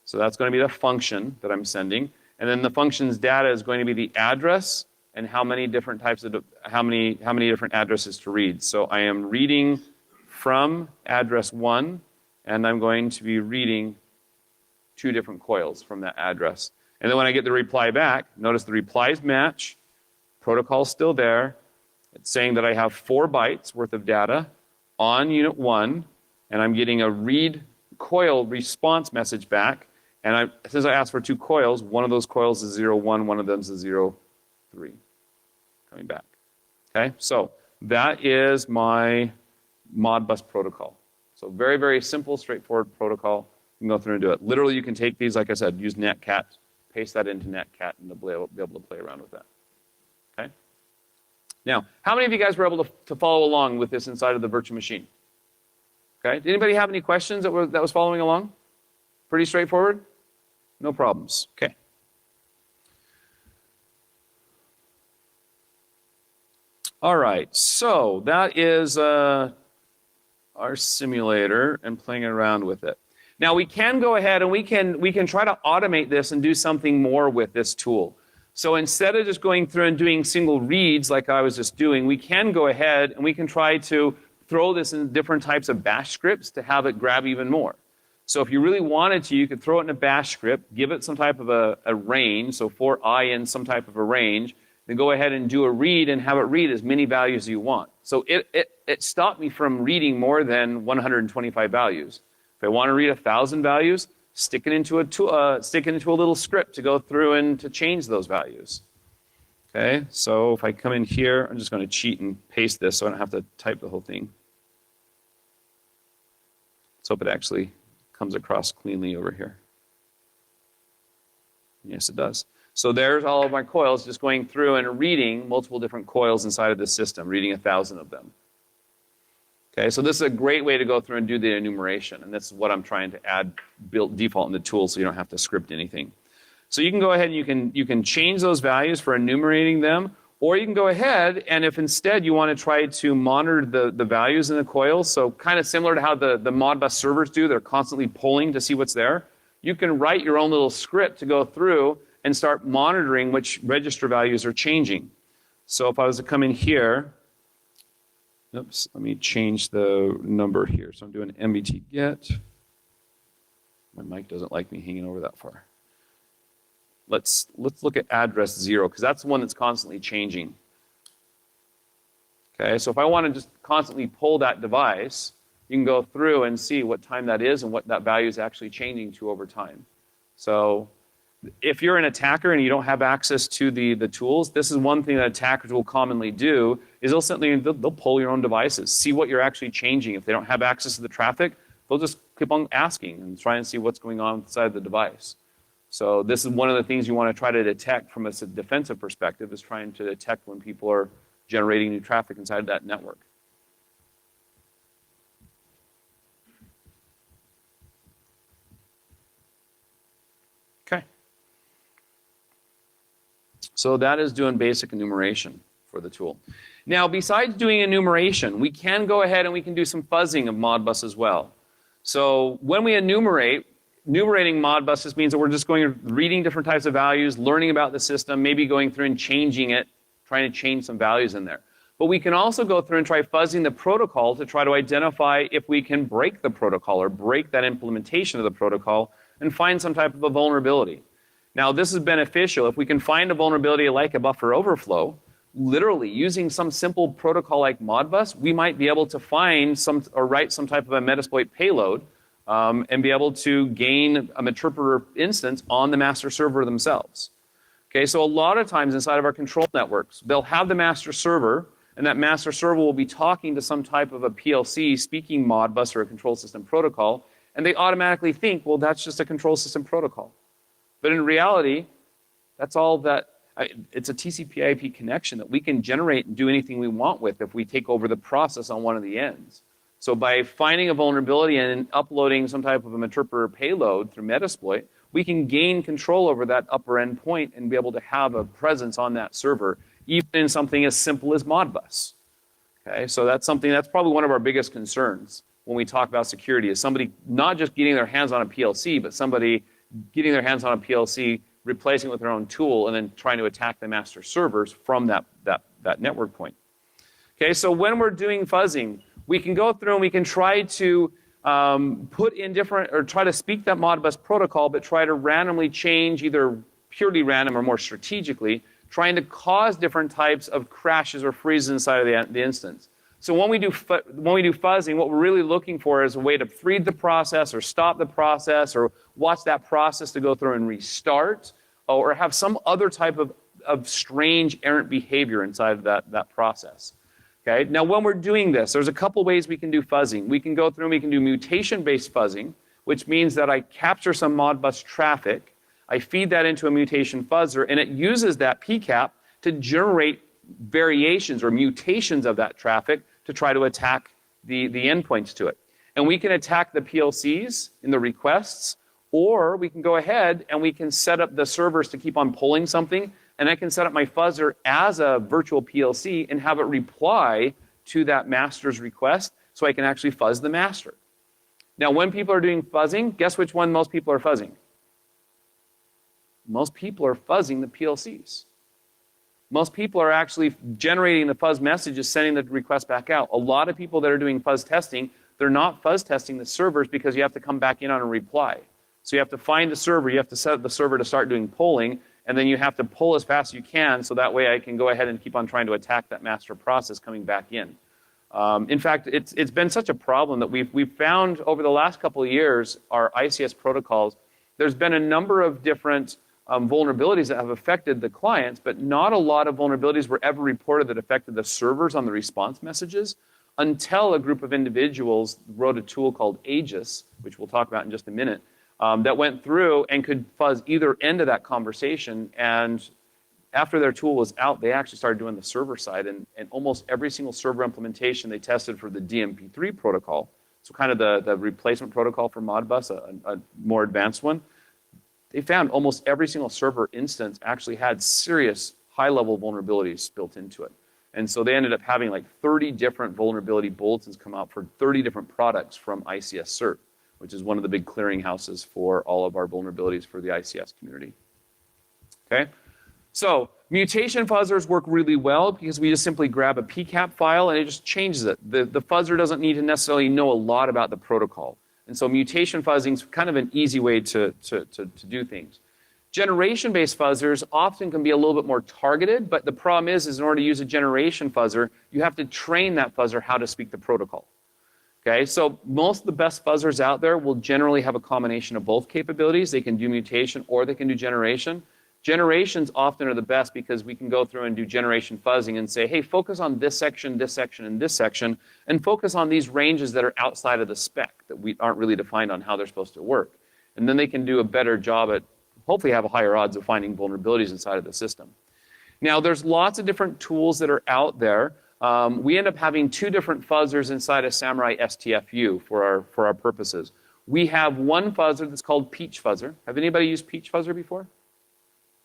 So that's going to be the function that I'm sending. And then the function's data is going to be the address and how many different types of, how many different addresses to read. So I am reading from address 1, and I'm going to be reading 2 different coils from that address. And then when I get the reply back, notice the replies match, protocol's still there. It's saying that I have 4 bytes worth of data on unit 1, and I'm getting a read coil response message back. And since I asked for 2 coils, one of those coils is 01, one of them is 03 coming back. Okay, so that is my Modbus protocol. So very, very simple, straightforward protocol. You can go through and do it. Literally, you can take these, like I said, use netcat, paste that into netcat, and be able to play around with that. Okay. Now, how many of you guys were able to follow along with this inside of the virtual machine? Okay. Did anybody have any questions that was following along? Pretty straightforward? No problems. Okay. All right. So that is our simulator and playing around with it. Now we can go ahead and we can try to automate this and do something more with this tool. So instead of just going through and doing single reads like I was just doing, we can go ahead and we can try to throw this in different types of bash scripts to have it grab even more. So if you really wanted to, you could throw it in a bash script, give it some type of a range, so for I in some type of a range, then go ahead and do a read and have it read as many values as you want. So it stopped me from reading more than 125 values. If I want to read 1,000 values, stick it into a little script to go through and to change those values. Okay, so if I come in here, I'm just going to cheat and paste this so I don't have to type the whole thing. Let's hope it actually comes across cleanly over here. Yes, it does. So there's all of my coils just going through and reading multiple different coils inside of this system, reading 1,000 of them. Okay, so this is a great way to go through and do the enumeration, and this is what I'm trying to add default in the tool so you don't have to script anything. So you can go ahead and you can change those values for enumerating them, or you can go ahead and if instead you want to try to monitor the values in the coils, so kind of similar to how the Modbus servers do, they're constantly polling to see what's there, you can write your own little script to go through and start monitoring which register values are changing. So if I was to come in here, oops, let me change the number here. So I'm doing MBT get. My mic doesn't like me hanging over that far. Let's look at address 0, because that's the one that's constantly changing. Okay, so if I want to just constantly pull that device, you can go through and see what time that is and what that value is actually changing to over time. So if you're an attacker and you don't have access to the tools, this is one thing that attackers will commonly do, is they'll pull your own devices, see what you're actually changing. If they don't have access to the traffic, they'll just keep on asking and try and see what's going on inside the device. So this is one of the things you want to try to detect from a defensive perspective, is trying to detect when people are generating new traffic inside that network. Okay. So that is doing basic enumeration for the tool. Now, besides doing enumeration, we can go ahead and we can do some fuzzing of Modbus as well. So when we enumerating Modbus means that we're just reading different types of values, learning about the system, maybe going through and changing it, trying to change some values in there. But we can also go through and try fuzzing the protocol to try to identify if we can break the protocol or break that implementation of the protocol and find some type of a vulnerability. Now, this is beneficial. If we can find a vulnerability like a buffer overflow, literally using some simple protocol like Modbus, we might be able to find or write some type of a Metasploit payload and be able to gain an interpreter instance on the master server themselves. Okay, so a lot of times inside of our control networks, they'll have the master server, and that master server will be talking to some type of a PLC speaking Modbus or a control system protocol, and they automatically think, well, that's just a control system protocol. But in reality, that's all that, it's a TCP/IP connection that we can generate and do anything we want with if we take over the process on one of the ends. So by finding a vulnerability and uploading some type of an interpreter payload through Metasploit, we can gain control over that upper end point and be able to have a presence on that server, even in something as simple as Modbus. Okay, so that's probably one of our biggest concerns when we talk about security, is somebody not just getting their hands on a PLC, but somebody getting their hands on a PLC, replacing it with their own tool, and then trying to attack the master servers from that network point. Okay, so when we're doing fuzzing, we can go through and we can try to put in different, or try to speak that Modbus protocol, but try to randomly change, either purely random or more strategically, trying to cause different types of crashes or freezes inside of the instance. So when we do fuzzing, what we're really looking for is a way to freeze the process or stop the process or watch that process to go through and restart, or have some other type of strange errant behavior inside of that process. Okay, now when we're doing this, there's a couple ways we can do fuzzing. We can go through and we can do mutation-based fuzzing, which means that I capture some Modbus traffic, I feed that into a mutation fuzzer, and it uses that PCAP to generate variations or mutations of that traffic to try to attack the endpoints to it. And we can attack the PLCs in the requests, or we can go ahead and we can set up the servers to keep on pulling something, and I can set up my fuzzer as a virtual PLC and have it reply to that master's request so I can actually fuzz the master. Now, when people are doing fuzzing, guess which one most people are fuzzing? Most people are fuzzing the PLCs. Most people are actually generating the fuzz messages, sending the request back out. A lot of people that are doing fuzz testing, they're not fuzz testing the servers because you have to come back in on a reply. So you have to find the server, you have to set up the server to start doing polling, and then you have to pull as fast as you can so that way I can go ahead and keep on trying to attack that master process coming back in. In fact, it's been such a problem that we've found over the last couple of years, our ICS protocols, there's been a number of different vulnerabilities that have affected the clients, but not a lot of vulnerabilities were ever reported that affected the servers on the response messages until a group of individuals wrote a tool called Aegis, which we'll talk about in just a minute, that went through and could fuzz either end of that conversation. And after their tool was out, they actually started doing the server side, and almost every single server implementation they tested for the DMP3 protocol, so kind of the replacement protocol for Modbus, a more advanced one. They found almost every single server instance actually had serious high-level vulnerabilities built into it. And so they ended up having like 30 different vulnerability bulletins come out for 30 different products from ICS CERT, which is one of the big clearinghouses for all of our vulnerabilities for the ICS community. Okay? So mutation fuzzers work really well because we just simply grab a PCAP file and it just changes it. The fuzzer doesn't need to necessarily know a lot about the protocol. And so mutation fuzzing is kind of an easy way to do things. Generation-based fuzzers often can be a little bit more targeted, but the problem is in order to use a generation fuzzer, you have to train that fuzzer how to speak the protocol. Okay, so most of the best fuzzers out there will generally have a combination of both capabilities. They can do mutation or they can do generation. Generations often are the best because we can go through and do generation fuzzing and say, hey, focus on this section, and this section, and focus on these ranges that are outside of the spec that we aren't really defined on how they're supposed to work. And then they can do a better job at, hopefully have a higher odds of finding vulnerabilities inside of the system. Now, there's lots of different tools that are out there. We end up having two different fuzzers inside of Samurai STFU for our purposes. We have one fuzzer that's called Peach Fuzzer. Have anybody used Peach Fuzzer before?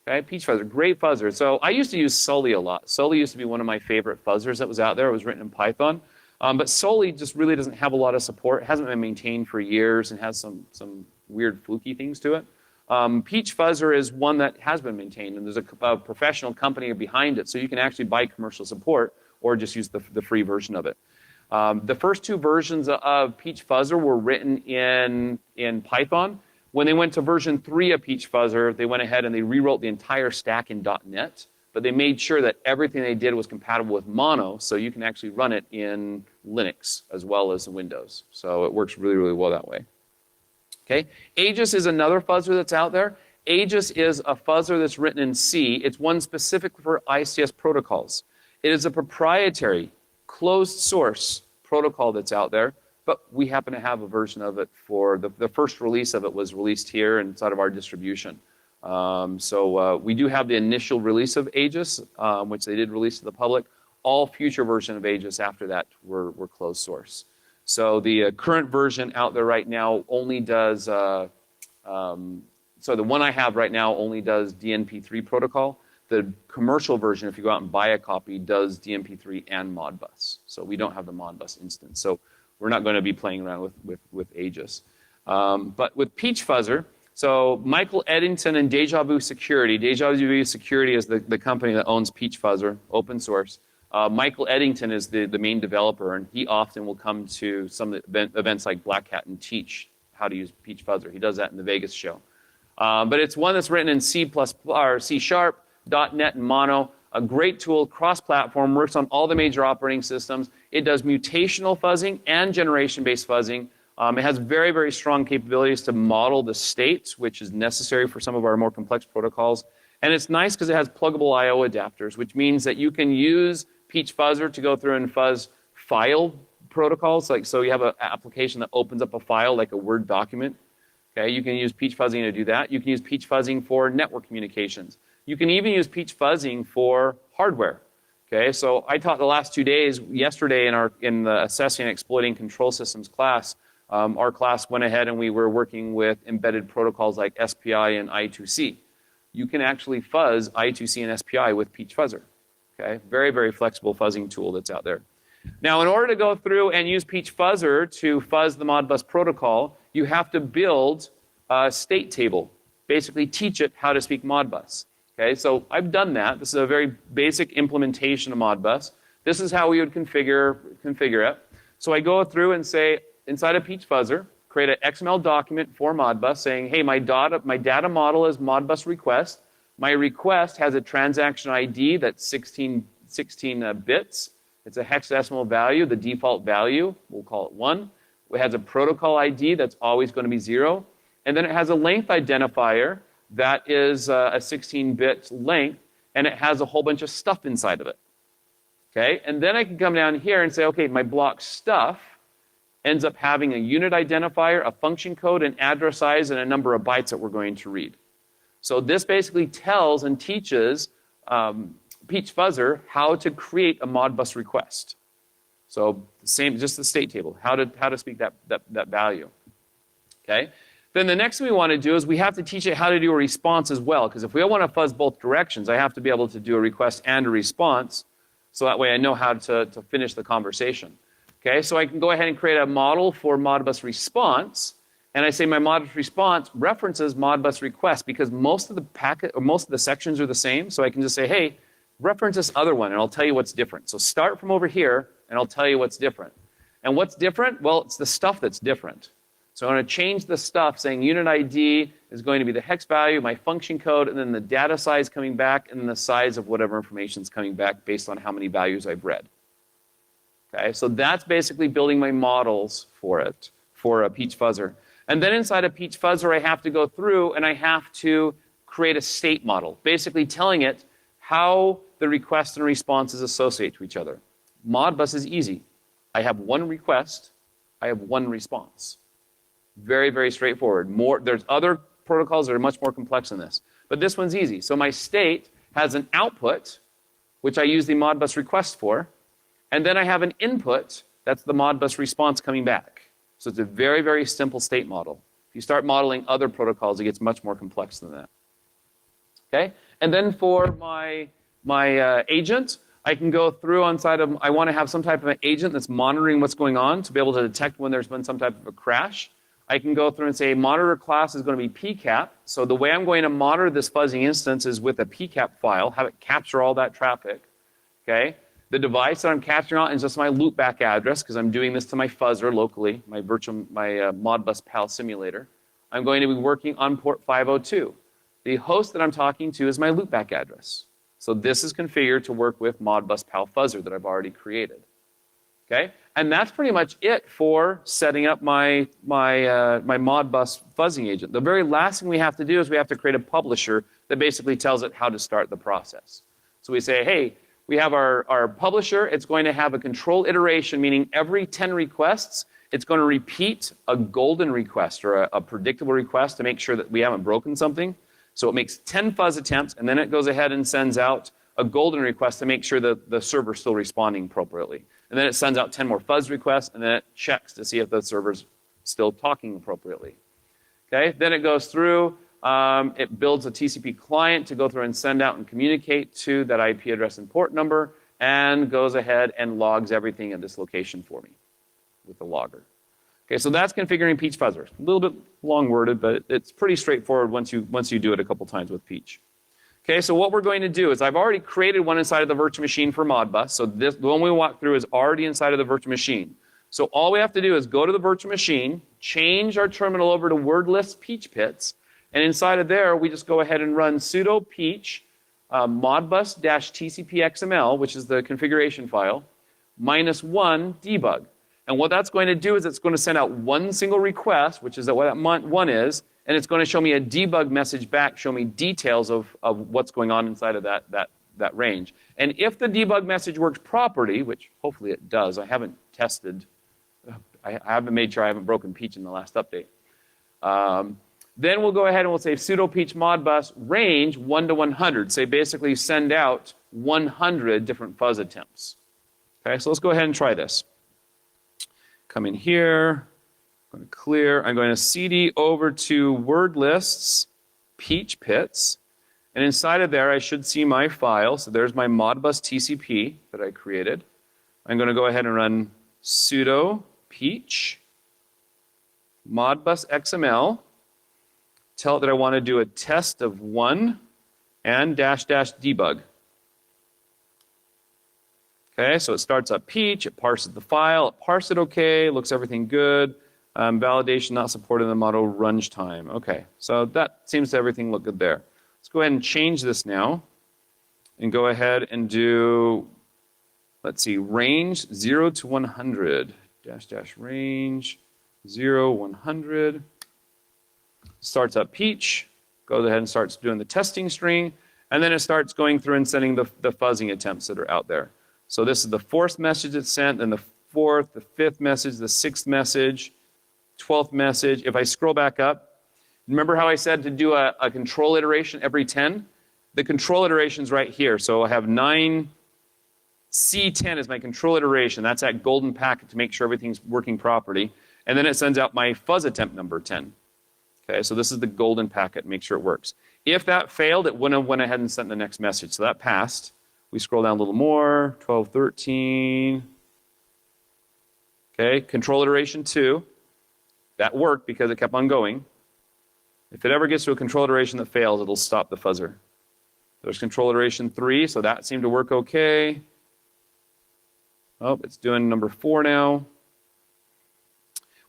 Okay, Peach Fuzzer, great fuzzer. So I used to use Sully a lot. Sully used to be one of my favorite fuzzers that was out there. It was written in Python. But Sully just really doesn't have a lot of support. It hasn't been maintained for years and has some weird fluky things to it. Peach Fuzzer is one that has been maintained, and there's a professional company behind it, so you can actually buy commercial support or just use the free version of it. The first two versions of Peach Fuzzer were written in Python. When they went to version 3 of Peach Fuzzer, they went ahead and they rewrote the entire stack in .NET, but they made sure that everything they did was compatible with Mono, so you can actually run it in Linux as well as Windows. So it works really, really well that way. Okay, Aegis is another fuzzer that's out there. Aegis is a fuzzer that's written in C. It's one specific for ICS protocols. It is a proprietary, closed source protocol that's out there, but we happen to have a version of it for the first release of it was released here inside of our distribution. We do have the initial release of Aegis, which they did release to the public. All future version of Aegis after that were closed source. So the current version out there right now only does, so the one I have right now only does DNP3 protocol. The commercial version, if you go out and buy a copy, does DNP3 and Modbus. So we don't have the Modbus instance. So we're not going to be playing around with Aegis. But with Peach Fuzzer, so Michael Eddington and Deja Vu Security. Deja Vu Security is the company that owns Peach Fuzzer, open source. Michael Eddington is the main developer, and he often will come to some events like Black Hat and teach how to use Peach Fuzzer. He does that in the Vegas show. But it's one that's written in C++ or C#, .NET, and Mono. A great tool, cross-platform, works on all the major operating systems. It does mutational fuzzing and generation-based fuzzing. It has very, very strong capabilities to model the states, which is necessary for some of our more complex protocols. And it's nice because it has pluggable I/O adapters, which means that you can use Peach Fuzzer to go through and fuzz file protocols. Like, so you have an application that opens up a file like a Word document. Okay, you can use Peach Fuzzing to do that. You can use Peach Fuzzing for network communications. You can even use Peach Fuzzing for hardware. Okay, so I taught the last 2 days, yesterday in the Assessing and Exploiting Control Systems class, our class went ahead and we were working with embedded protocols like SPI and I2C. You can actually fuzz I2C and SPI with Peach Fuzzer. Okay, very, very flexible fuzzing tool that's out there. Now, in order to go through and use Peach Fuzzer to fuzz the Modbus protocol, you have to build a state table, basically teach it how to speak Modbus. Okay, so I've done that. This is a very basic implementation of Modbus. This is how we would configure it. So I go through and say, inside of Peach Fuzzer, create an XML document for Modbus saying, hey, my data model is Modbus request. My request has a transaction ID that's 16 bits. It's a hexadecimal value, the default value, we'll call it 1. It has a protocol ID that's always going to be 0. And then it has a length identifier that is a 16-bit length, and it has a whole bunch of stuff inside of it. Okay, and then I can come down here and say, okay, my block stuff ends up having a unit identifier, a function code, an address size, and a number of bytes that we're going to read. So this basically tells and teaches Peach Fuzzer how to create a Modbus request. So just the state table, how to speak that value. Okay. Then the next thing we want to do is we have to teach it how to do a response as well, because if we want to fuzz both directions, I have to be able to do a request and a response, so that way I know how to finish the conversation. Okay, so I can go ahead and create a model for Modbus response, and I say my Modbus response references Modbus request because most of the packet or most of the sections are the same, so I can just say, hey, reference this other one, and I'll tell you what's different. So start from over here, and I'll tell you what's different. And what's different? Well, it's the stuff that's different. So I'm going to change the stuff saying unit ID is going to be the hex value, my function code, and then the data size coming back, and then the size of whatever information is coming back based on how many values I've read. Okay, so that's basically building my models for it, for a Peach Fuzzer. And then inside a Peach Fuzzer, I have to go through and I have to create a state model, basically telling it how the requests and responses associate to each other. Modbus is easy. I have one request, I have one response. Very, very straightforward. There's other protocols that are much more complex than this. But this one's easy. So my state has an output, which I use the Modbus request for, and then I have an input, that's the Modbus response coming back. So it's a very, very simple state model. If you start modeling other protocols, it gets much more complex than that. Okay? And then for my agent, I can go through inside of, I want to have some type of an agent that's monitoring what's going on to be able to detect when there's been some type of a crash. I can go through and say monitor class is going to be PCAP. So the way I'm going to monitor this fuzzing instance is with a PCAP file, have it capture all that traffic. Okay? The device that I'm capturing on is just my loopback address because I'm doing this to my fuzzer locally, my Modbus PAL simulator. I'm going to be working on port 502. The host that I'm talking to is my loopback address. So this is configured to work with Modbus PAL fuzzer that I've already created. Okay? And that's pretty much it for setting up my Modbus fuzzing agent. The very last thing we have to do is we have to create a publisher that basically tells it how to start the process. So we say, hey, we have our publisher. It's going to have a control iteration, meaning every 10 requests, it's going to repeat a golden request or a predictable request to make sure that we haven't broken something. So it makes 10 fuzz attempts, and then it goes ahead and sends out a golden request to make sure that the server's still responding appropriately. And then it sends out 10 more fuzz requests, and then it checks to see if the server's still talking appropriately. Okay, then it goes through. It builds a TCP client to go through and send out and communicate to that IP address and port number, and goes ahead and logs everything at this location for me with the logger. Okay, so that's configuring Peach Fuzzer. A little bit long-worded, but it's pretty straightforward once you do it a couple times with Peach. Okay, so what we're going to do is I've already created one inside of the virtual machine for Modbus. So the one we walked through is already inside of the virtual machine. So all we have to do is go to the virtual machine, change our terminal over to wordless Peach Pits, and inside of there, we just go ahead and run sudo peach modbus-tcp-xml, which is the configuration file, -1 debug. And what that's going to do is it's going to send out one single request, which is what that one is, and it's going to show me a debug message back, show me details of what's going on inside of that range. And if the debug message works properly, which hopefully it does, I haven't tested, I haven't made sure I haven't broken Peach in the last update. Then we'll go ahead and we'll say sudo peach modbus range 1 to 100. Say basically send out 100 different fuzz attempts. Okay, so let's go ahead and try this. Come in here, I'm going to clear, I'm going to CD over to word lists, Peach Pits, and inside of there I should see my file. So there's my Modbus TCP that I created. I'm going to go ahead and run sudo peach modbus XML. Tell it that I want to do a test of 1 and --debug. Okay, so it starts up Peach, it parses the file, it parses it okay, looks everything good. Validation not supported in the model runtime. Okay, so that seems to everything look good there. Let's go ahead and change this now and go ahead and do, let's see, range 0 to 100. Range 0, 100. Starts up Peach, goes ahead and starts doing the testing string, and then it starts going through and sending the fuzzing attempts that are out there. So this is the 4th message it's sent, then the 4th, the 5th message, the 6th message, 12th message. If I scroll back up, remember how I said to do a control iteration every 10? The control iteration is right here. So I have 9, C10 is my control iteration. That's that golden packet to make sure everything's working properly. And then it sends out my fuzz attempt number 10. Okay, so this is the golden packet, make sure it works. If that failed, it went ahead and sent the next message. So that passed. We scroll down a little more, 12, 13. Okay, control iteration 2. That worked because it kept on going. If it ever gets to a control iteration that fails, it'll stop the fuzzer. There's control iteration 3, so that seemed to work okay. Oh, it's doing number 4 now.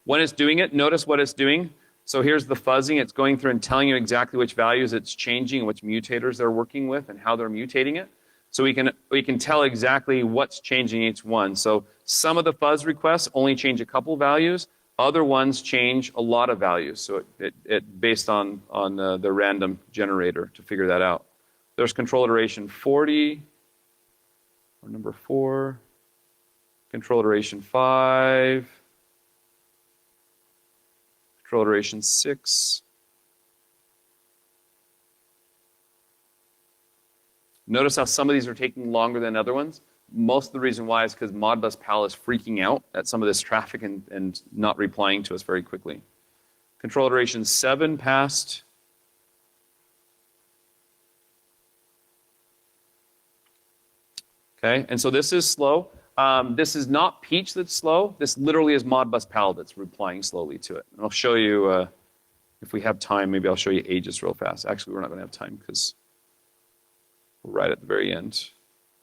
When it's doing it, notice what it's doing. So here's the fuzzing. It's going through and telling you exactly which values it's changing, which mutators they're working with, and how they're mutating it. So we can tell exactly what's changing each one. So some of the fuzz requests only change a couple values. Other ones change a lot of values. So it based on the random generator to figure that out. There's control iteration 40, or number 4. Control iteration 5. Control iteration 6. Notice how some of these are taking longer than other ones. Most of the reason why is because Modbus PAL is freaking out at some of this traffic and not replying to us very quickly. Control iteration 7 passed. Okay, and so this is slow. This is not Peach that's slow. This literally is Modbus PAL that's replying slowly to it. And I'll show you, if we have time, maybe I'll show you Aegis real fast. Actually, we're not going to have time because we're right at the very end.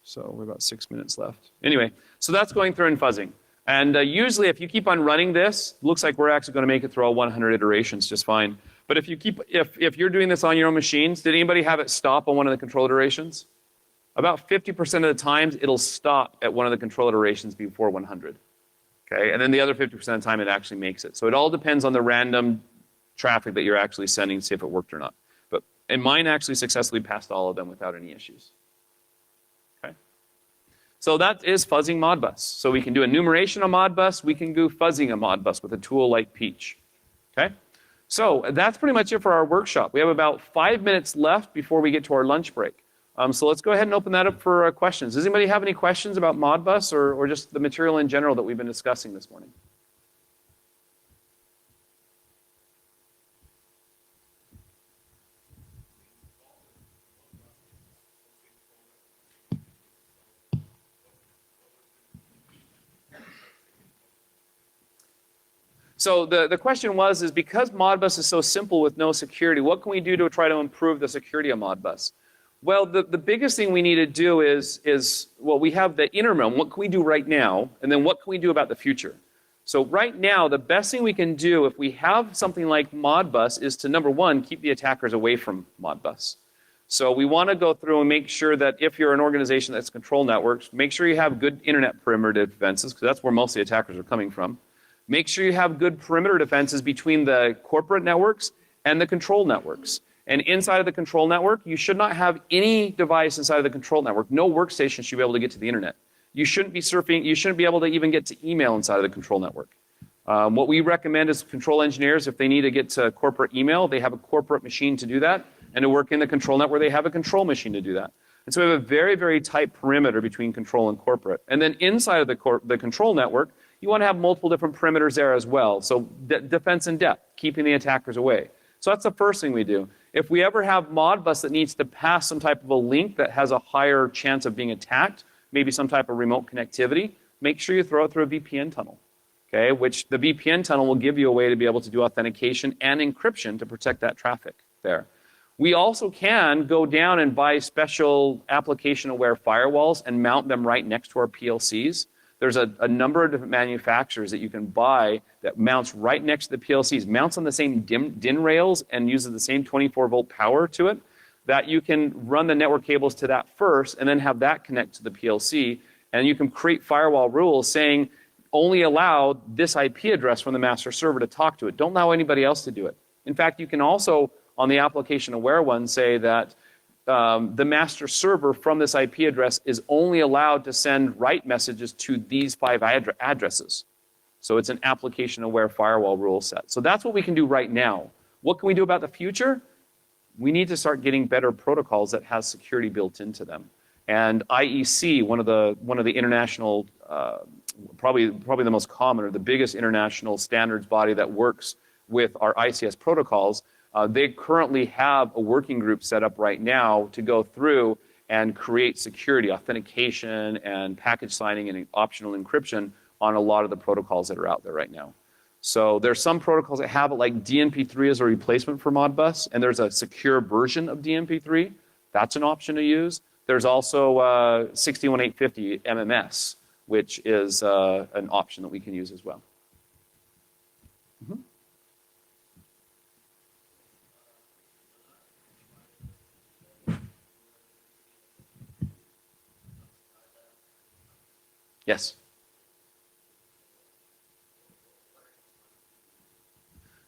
So we're about 6 minutes left. Anyway, so that's going through and fuzzing. And usually if you keep on running this, looks like we're actually going to make it through all 100 iterations just fine. But if you're doing this on your own machines, did anybody have it stop on one of the control iterations? About 50% of the times, it'll stop at one of the control iterations before 100. Okay, and then the other 50% of the time, it actually makes it. So it all depends on the random traffic that you're actually sending to see if it worked or not. And mine actually successfully passed all of them without any issues. Okay? So that is fuzzing Modbus. So we can do enumeration on Modbus. We can do fuzzing on Modbus with a tool like Peach. Okay? So that's pretty much it for our workshop. We have about 5 minutes left before we get to our lunch break. So let's go ahead and open that up for questions. Does anybody have any questions about Modbus or just the material in general that we've been discussing this morning? So the question is because Modbus is so simple with no security, what can we do to try to improve the security of Modbus? Well, the biggest thing we need to do is well, we have the inner realm. What can we do right now? And then what can we do about the future? So right now, the best thing we can do if we have something like Modbus is to, number one, keep the attackers away from Modbus. So we want to go through and make sure that if you're an organization that's control networks, make sure you have good internet perimeter defenses, because that's where most of the attackers are coming from. Make sure you have good perimeter defenses between the corporate networks and the control networks. And inside of the control network, you should not have any device inside of the control network. No workstation should be able to get to the internet. You shouldn't be surfing, you shouldn't be able to even get to email inside of the control network. What we recommend is control engineers, if they need to get to corporate email, they have a corporate machine to do that. And to work in the control network, they have a control machine to do that. And so we have a very, very tight perimeter between control and corporate. And then inside of the control network, you want to have multiple different perimeters there as well. So defense in depth, keeping the attackers away. So that's the first thing we do. If we ever have Modbus that needs to pass some type of a link that has a higher chance of being attacked, maybe some type of remote connectivity, make sure you throw it through a VPN tunnel. Okay, which the VPN tunnel will give you a way to be able to do authentication and encryption to protect that traffic there. We also can go down and buy special application-aware firewalls and mount them right next to our PLCs. There's a number of different manufacturers that you can buy that mounts right next to the PLCs, mounts on the same DIN rails and uses the same 24-volt power to it, that you can run the network cables to that first and then have that connect to the PLC. And you can create firewall rules saying, only allow this IP address from the master server to talk to it. Don't allow anybody else to do it. In fact, you can also, on the application-aware one, say that the master server from this IP address is only allowed to send write messages to these 5 addresses. So it's an application-aware firewall rule set. So that's what we can do right now. What can we do about the future? We need to start getting better protocols that has security built into them. And IEC, one of the international, probably the most common or the biggest international standards body that works with our ICS protocols, they currently have a working group set up right now to go through and create security, authentication, and package signing and optional encryption on a lot of the protocols that are out there right now. So there's some protocols that have it, like DNP3 as a replacement for Modbus, and there's a secure version of DNP3. That's an option to use. There's also 61850 MMS, which is an option that we can use as well. Yes.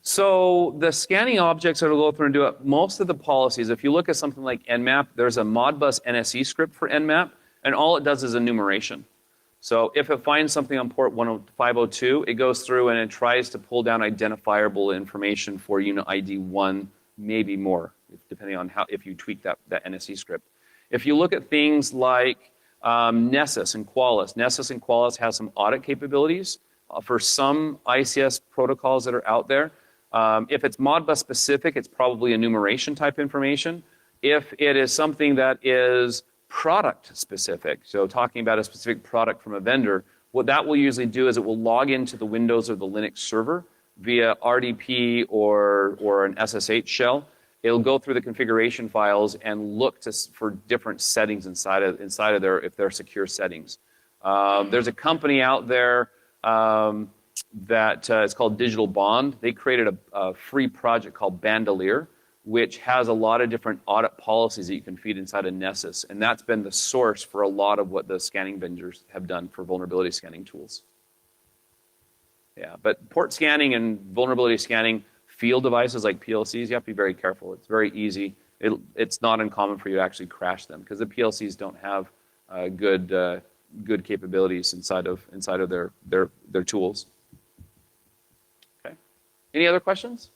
So the scanning objects that will go through and do it, most of the policies, if you look at something like Nmap, there's a Modbus NSE script for Nmap, and all it does is enumeration. So if it finds something on port 502, it goes through and it tries to pull down identifiable information for unit ID 1, maybe more, depending on if you tweak that NSE script. If you look at things like Nessus and Qualys has some audit capabilities for some ICS protocols that are out there. If it's Modbus specific, it's probably enumeration type information. If it is something that is product specific, so talking about a specific product from a vendor, what that will usually do is it will log into the Windows or the Linux server via RDP or an SSH shell. It'll go through the configuration files and look for different settings inside of their secure settings. There's a company out there that it's called Digital Bond. They created a free project called Bandolier, which has a lot of different audit policies that you can feed inside of Nessus. And that's been the source for a lot of what the scanning vendors have done for vulnerability scanning tools. Yeah, but port scanning and vulnerability scanning, field devices like PLCs, you have to be very careful. It's very easy. It's not uncommon for you to actually crash them because the PLCs don't have good capabilities inside of their tools. Okay. Any other questions?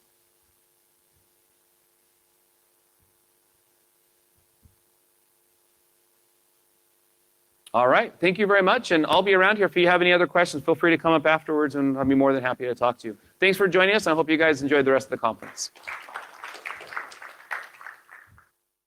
All right. Thank you very much. And I'll be around here if you have any other questions. Feel free to come up afterwards and I'll be more than happy to talk to you. Thanks for joining us. I hope you guys enjoyed the rest of the conference.